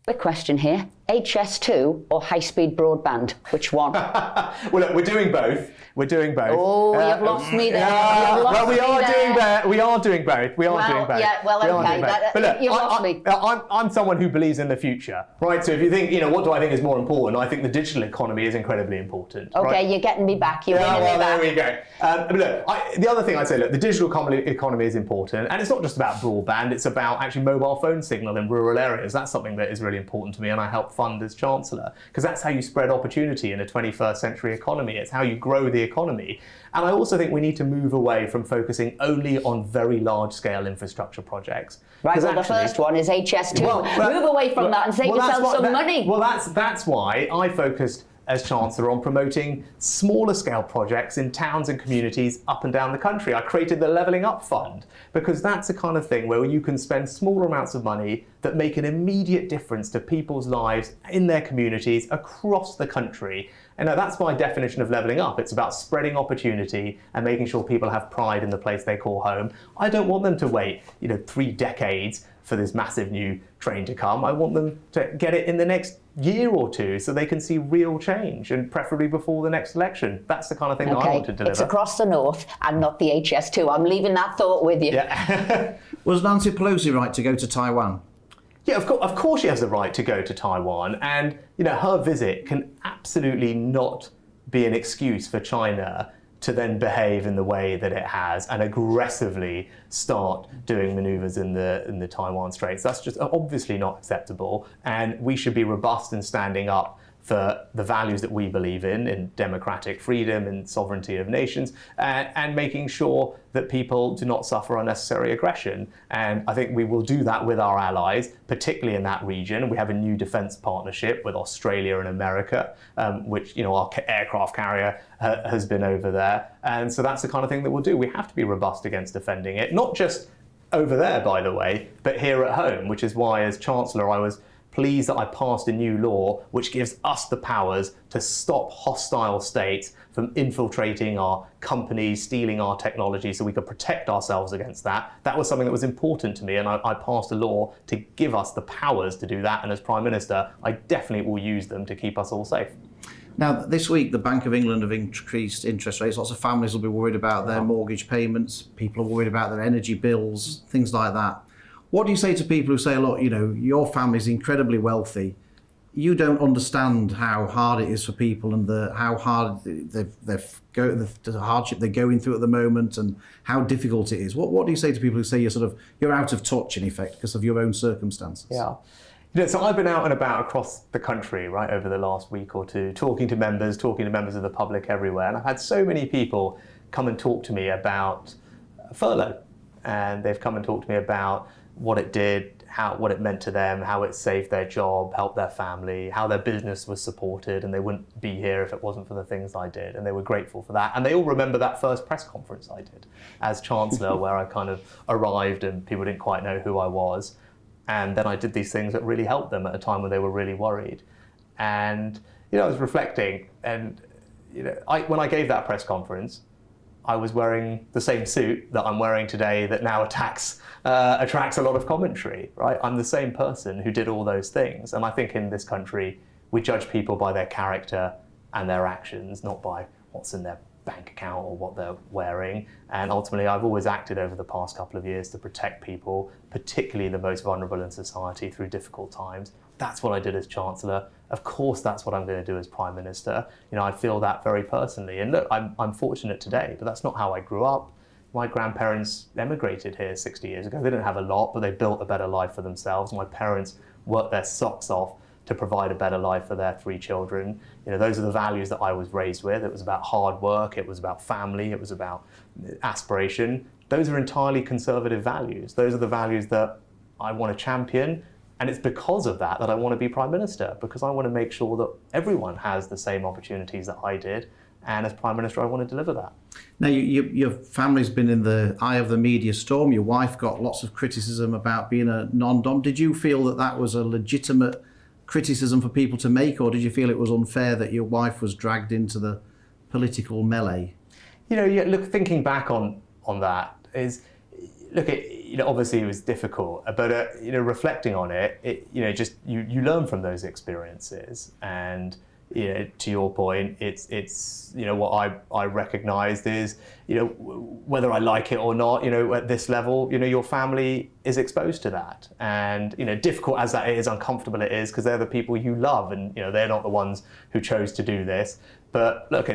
Quick question here. HS2 or high-speed broadband? Which one? Well, look, we're doing both. Oh, you've lost me there. We are doing both. Yeah, well, OK. But look, You've lost me. I'm someone who believes in the future, right? So if you think, what do I think is more important? I think the digital economy is incredibly important. OK, right? You're getting me back. You're winning me back. There we go. But look, the other thing I'd say, look, the digital economy is important, and it's not just about broadband. It's about actually mobile phone signal in rural areas. That's something that is really important to me, and I help fund as Chancellor, because that's how you spread opportunity in a 21st century economy. It's how you grow the economy. And I also think we need to move away from focusing only on very large-scale infrastructure projects. Right, well, the first one is HS2. Move away from that and save yourself some money. Well, that's why I focused as Chancellor on promoting smaller scale projects in towns and communities up and down the country. I created the Levelling Up Fund because that's the kind of thing where you can spend smaller amounts of money that make an immediate difference to people's lives in their communities across the country. And that's my definition of levelling up. It's about spreading opportunity and making sure people have pride in the place they call home. I don't want them to wait, 3 decades for this massive new train to come. I want them to get it in the next year or two so they can see real change, and preferably before the next election. That's the kind of thing that I want to deliver. It's across the north and not the HS2. I'm leaving that thought with you. Yeah. Was Nancy Pelosi right to go to Taiwan? Yeah, of course she has the right to go to Taiwan, and her visit can absolutely not be an excuse for China to then behave in the way that it has and aggressively start doing manoeuvres in the Taiwan Straits. That's just obviously not acceptable, and we should be robust in standing up for the values that we believe in democratic freedom and sovereignty of nations, and making sure that people do not suffer unnecessary aggression. And I think we will do that with our allies, particularly in that region. We have a new defence partnership with Australia and America, which our aircraft carrier has been over there. And so that's the kind of thing that we'll do. We have to be robust against defending it, not just over there, by the way, but here at home, which is why as Chancellor I was pleased that I passed a new law which gives us the powers to stop hostile states from infiltrating our companies, stealing our technology, so we could protect ourselves against that. That was something that was important to me, and I passed a law to give us the powers to do that, and as Prime Minister, I definitely will use them to keep us all safe. Now, this week, the Bank of England have increased interest rates. Lots of families will be worried about their mortgage payments. People are worried about their energy bills, things like that. What do you say to people who say, look, your family's incredibly wealthy. You don't understand how hard it is for people and how hard the hardship they're going through at the moment and how difficult it is. What do you say to people who say you're out of touch, in effect, because of your own circumstances? Yeah. So I've been out and about across the country, right, over the last week or two, talking to members of the public everywhere. And I've had so many people come and talk to me about furlough. And they've come and talked to me about what it did, what it meant to them, how it saved their job, helped their family, how their business was supported, and they wouldn't be here if it wasn't for the things I did. And they were grateful for that. And they all remember that first press conference I did as Chancellor, where I kind of arrived and people didn't quite know who I was. And then I did these things that really helped them at a time when they were really worried. And, I was reflecting, and, when I gave that press conference, I was wearing the same suit that I'm wearing today that now attracts a lot of commentary, right? I'm the same person who did all those things. And I think in this country, we judge people by their character and their actions, not by what's in their bank account or what they're wearing. And ultimately, I've always acted over the past couple of years to protect people, particularly the most vulnerable in society through difficult times. That's what I did as Chancellor. Of course, that's what I'm going to do as Prime Minister. You know, I feel that very personally. And look, I'm fortunate today, but that's not how I grew up. My grandparents emigrated here 60 years ago. They didn't have a lot, but they built a better life for themselves. My parents worked their socks off to provide a better life for their 3 children. You know, those are the values that I was raised with. It was about hard work, it was about family, it was about aspiration. Those are entirely conservative values. Those are the values that I want to champion. And it's because of that that I want to be Prime Minister, because I want to make sure that everyone has the same opportunities that I did. And as Prime Minister, I want to deliver that. Now, your family's been in the eye of the media storm. Your wife got lots of criticism about being a non-dom. Did you feel that that was a legitimate criticism for people to make, or did you feel it was unfair that your wife was dragged into the political melee? You know, look, thinking back on that is, look, obviously it was difficult, but you know, reflecting on it, you know, just you learn from those experiences. And you know, to your point, it's you know, what I recognised is, you know, whether I like it or not, you know, at this level, you know, your family is exposed to that, and you know, difficult as that is, uncomfortable it is, because they're the people you love, and you know, they're not the ones who chose to do this. But look,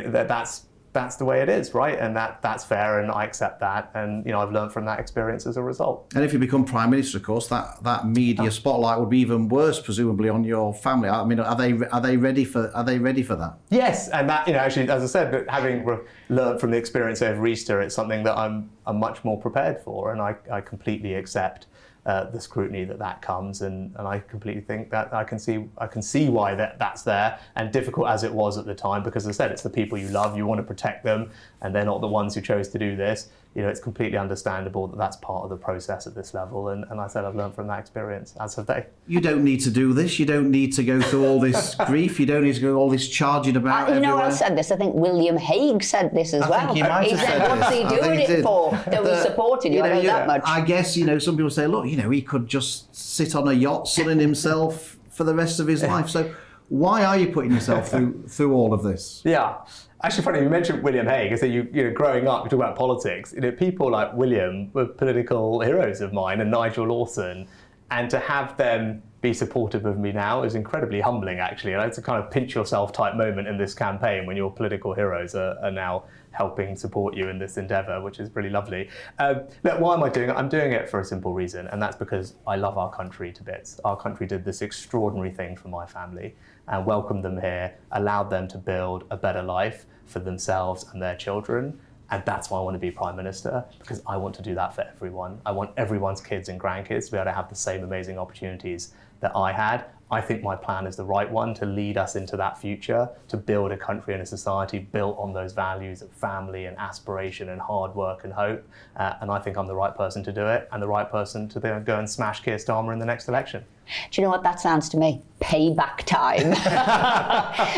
that's the way it is, right? And that's fair, and I accept that. And you know, I've learned from that experience as a result. And if you become Prime Minister, of course, that media spotlight would be even worse, presumably, on your family. I mean, are they ready for that? Yes, and that, you know, actually, as I said, having learned from the experience over Easter, it's something that I'm much more prepared for, and I completely accept the scrutiny that comes, and I completely think that I can see why that's there, and difficult as it was at the time, because as I said, it's the people you love, you want to protect them, and they're not the ones who chose to do this. You know, it's completely understandable that that's part of the process at this level, and I said I've learned from that experience, as have they. You don't need to do this. You don't need to go through all this grief. You don't need to go all this charging about You know, everywhere. I said this. I think William Hague said this as well. I think he might have said what's this. he doing it for? That we supported you. I know that much. I guess, you know, some people say, look, you know, he could just sit on a yacht sunning himself for the rest of his life. So why are you putting yourself through all of this? Yeah. Actually, funny, you mentioned William Hague. So you know, growing up, you talk about politics. You know, people like William were political heroes of mine, and Nigel Lawson, and to have them be supportive of me now is incredibly humbling, actually. And it's a kind of pinch yourself type moment in this campaign when your political heroes are now helping support you in this endeavour, which is really lovely. Look, why am I doing it? I'm doing it for a simple reason, and that's because I love our country to bits. Our country did this extraordinary thing for my family and welcomed them here, allowed them to build a better life for themselves and their children. And that's why I want to be Prime Minister, because I want to do that for everyone. I want everyone's kids and grandkids to be able to have the same amazing opportunities that I had. I think my plan is the right one to lead us into that future, to build a country and a society built on those values of family and aspiration and hard work and hope. And I think I'm the right person to do it, and the right person to go and smash Keir Starmer in the next election. Do you know what that sounds to me? Payback time.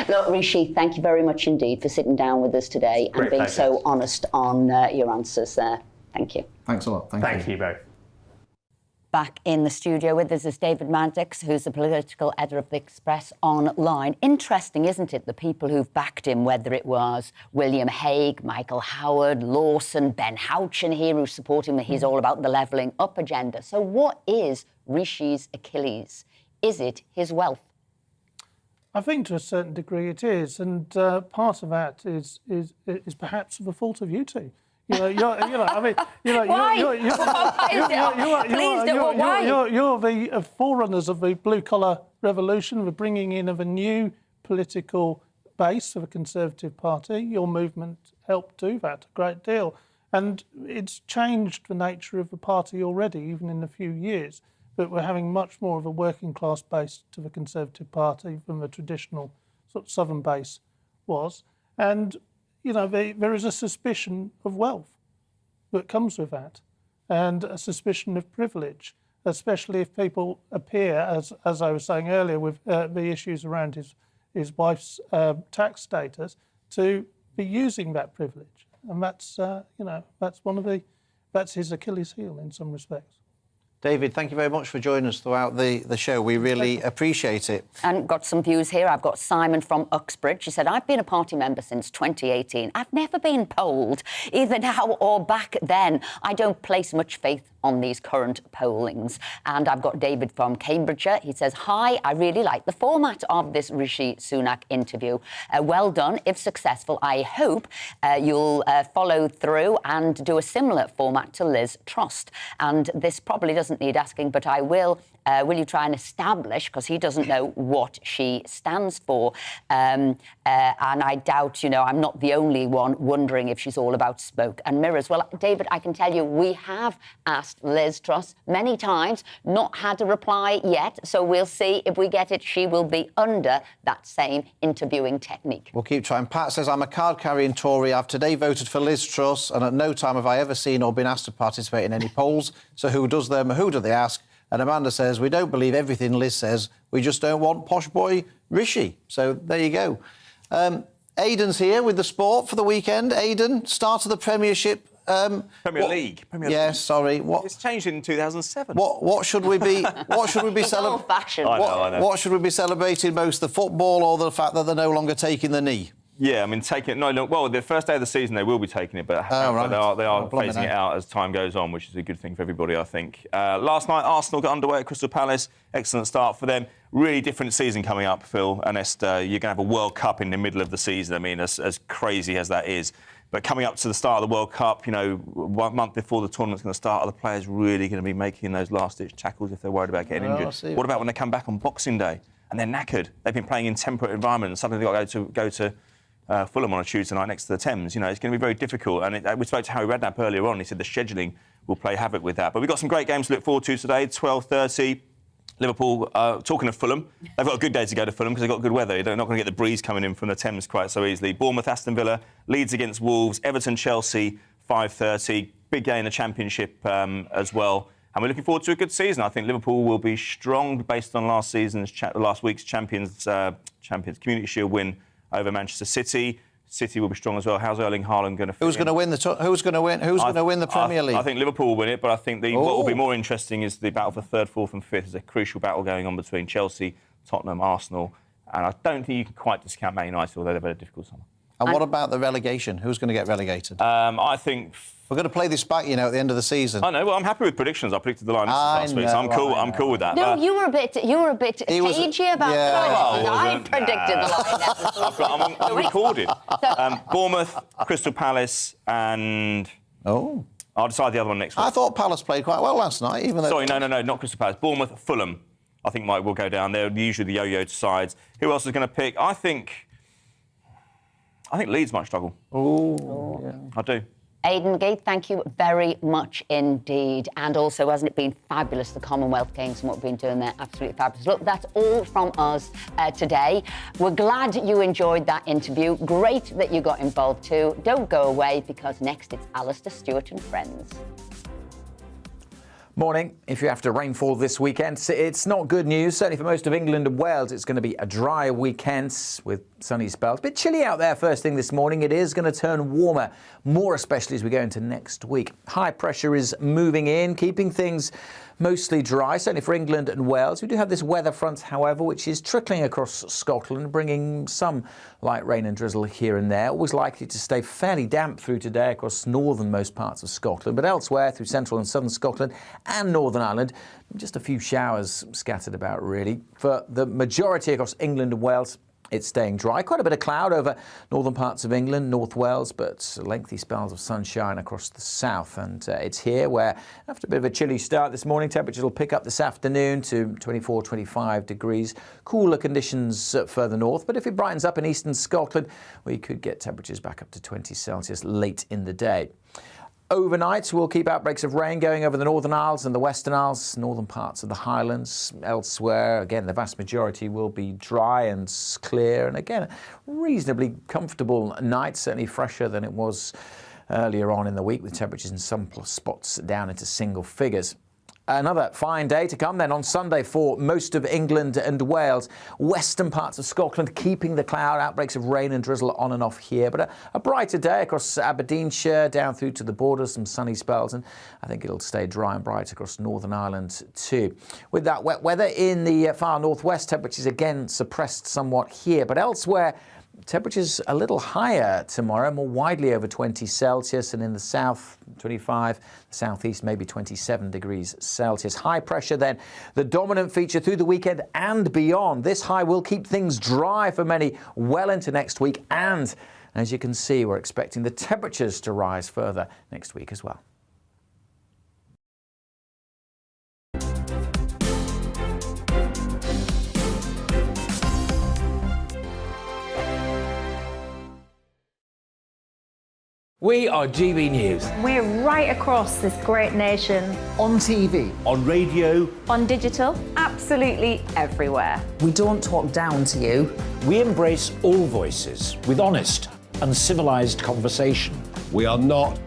Look, Rishi, thank you very much indeed for sitting down with us today and being so honest on your answers there. Thank you. Thanks a lot. Thank you both. Back in the studio with us is David Maddox, who's the political editor of The Express Online. Interesting, isn't it, the people who've backed him, whether it was William Hague, Michael Howard, Lawson, Ben Houchen here, who support him. He's all about the levelling up agenda. So what is Rishi's Achilles? Is it his wealth? I think to a certain degree it is, and part of that is perhaps the fault of you two. You're the forerunners of the blue-collar revolution, the bringing in of a new political base of a Conservative Party. Your movement helped do that a great deal. And it's changed the nature of the party already, even in a few years. But we're having much more of a working-class base to the Conservative Party than the traditional sort of southern base was. And you know, there is a suspicion of wealth that comes with that, and a suspicion of privilege, especially if people appear, as I was saying earlier, with the issues around his wife's tax status, to be using that privilege, and that's that's his Achilles heel in some respects. David, thank you very much for joining us throughout the show. We really appreciate it. And got some views here. I've got Simon from Uxbridge. He said, I've been a party member since 2018. I've never been polled, either now or back then. I don't place much faith on these current pollings. And I've got David from Cambridgeshire. He says, hi, I really like the format of this Rishi Sunak interview. Well done. If successful, I hope you'll follow through and do a similar format to Liz Truss. And this probably doesn't need asking, but I will. Will you try and establish, because he doesn't know what she stands for? And I doubt, I'm not the only one wondering if she's all about smoke and mirrors. Well, David, I can tell you, we have asked Liz Truss many times, not had a reply yet. So we'll see if we get it. She will be under that same interviewing technique. We'll keep trying. Pat says, I'm a card-carrying Tory. I've today voted for Liz Truss, and at no time have I ever seen or been asked to participate in any polls. So who does them? Who do they ask? And Amanda says, we don't believe everything Liz says. We just don't want posh boy Rishi. So there you go. Aidan's here with the sport for the weekend. Aidan, start of the Premiership. Premier League. Yes, sorry. It's changed in 2007. What should we be? What should we be celebrating? I know. What should we be celebrating most? The football or the fact that they're no longer taking the knee? Yeah, I mean, taking it. No, well, the first day of the season they will be taking it, but they are phasing it out as time goes on, which is a good thing for everybody, I think. Last night, Arsenal got underway at Crystal Palace. Excellent start for them. Really different season coming up, Phil and Esther. You're going to have a World Cup in the middle of the season. I mean, as crazy as that is. But coming up to the start of the World Cup, 1 month before the tournament's going to start, are the players really going to be making those last-ditch tackles if they're worried about getting injured? What about when they come back on Boxing Day and they're knackered? They've been playing in temperate environment and suddenly they've got to go to Fulham on a Tuesday night next to the Thames. It's going to be very difficult. And we spoke to Harry Redknapp earlier on. He said the scheduling will play havoc with that. But we've got some great games to look forward to today. 12:30. Liverpool, talking of Fulham, they've got a good day to go to Fulham because they've got good weather. They're not going to get the breeze coming in from the Thames quite so easily. Bournemouth, Aston Villa, Leeds against Wolves, Everton, Chelsea, 5:30. Big game in the Championship as well. And we're looking forward to a good season. I think Liverpool will be strong based on last week's Champions Community Shield win over Manchester City. City will be strong as well. How's Erling Haaland going to fit? Who's going to win the Premier League? I think Liverpool will win it, but I think what will be more interesting is the battle for third, fourth, and fifth. There's a crucial battle going on between Chelsea, Tottenham, Arsenal, and I don't think you can quite discount Man United, although they've had a difficult summer. And what about the relegation? Who's going to get relegated? I think we're going to play this back, at the end of the season. I know. Well, I'm happy with predictions. I predicted the line last week, so I'm cool. I'm cool with that. No, you were a bit cagey about the line. I predicted the line. I'm recorded. Bournemouth, Crystal Palace, and I'll decide the other one next week. I thought Palace played quite well last night, even though. Sorry, no, not Crystal Palace. Bournemouth, Fulham. I think will go down. They're usually the yo-yo sides. Who else is going to pick? I think Leeds might struggle. I do. Aidan Gate, thank you very much indeed. And also, hasn't it been fabulous, the Commonwealth Games and what we've been doing there? Absolutely fabulous. Look, that's all from us today. We're glad you enjoyed that interview. Great that you got involved too. Don't go away, because next it's Alistair Stewart and friends. Morning. If you're after rainfall this weekend, it's not good news. Certainly for most of England and Wales, it's going to be a dry weekend with sunny spells. A bit chilly out there first thing this morning. It is going to turn warmer, more especially as we go into next week. High pressure is moving in, keeping things mostly dry, certainly for England and Wales. We do have this weather front, however, which is trickling across Scotland, bringing some light rain and drizzle here and there. Always likely to stay fairly damp through today across northernmost parts of Scotland, but elsewhere through central and southern Scotland and Northern Ireland, just a few showers scattered about, really. For the majority across England and Wales, it's staying dry. Quite a bit of cloud over northern parts of England, North Wales, but lengthy spells of sunshine across the south. And it's here where, after a bit of a chilly start this morning, temperatures will pick up this afternoon to 24, 25 degrees. Cooler conditions further north. But if it brightens up in eastern Scotland, we could get temperatures back up to 20 Celsius late in the day. Overnight, we'll keep outbreaks of rain going over the Northern Isles and the Western Isles, northern parts of the Highlands. Elsewhere, again, the vast majority will be dry and clear. And again, a reasonably comfortable night, certainly fresher than it was earlier on in the week, with temperatures in some spots down into single figures. Another fine day to come then on Sunday for most of England and Wales. Western parts of Scotland keeping the cloud, outbreaks of rain and drizzle on and off here. But a brighter day across Aberdeenshire, down through to the borders, some sunny spells. And I think it'll stay dry and bright across Northern Ireland too. With that wet weather in the far northwest, temperatures again suppressed somewhat here. But elsewhere, temperatures a little higher tomorrow, more widely over 20 Celsius, and in the south, 25, the southeast, maybe 27 degrees Celsius. High pressure then, the dominant feature through the weekend and beyond. This high will keep things dry for many well into next week, and as you can see, we're expecting the temperatures to rise further next week as well. We are GB News. We're right across this great nation. On TV. On radio. On digital. Absolutely everywhere. We don't talk down to you. We embrace all voices with honest and civilised conversation. We are not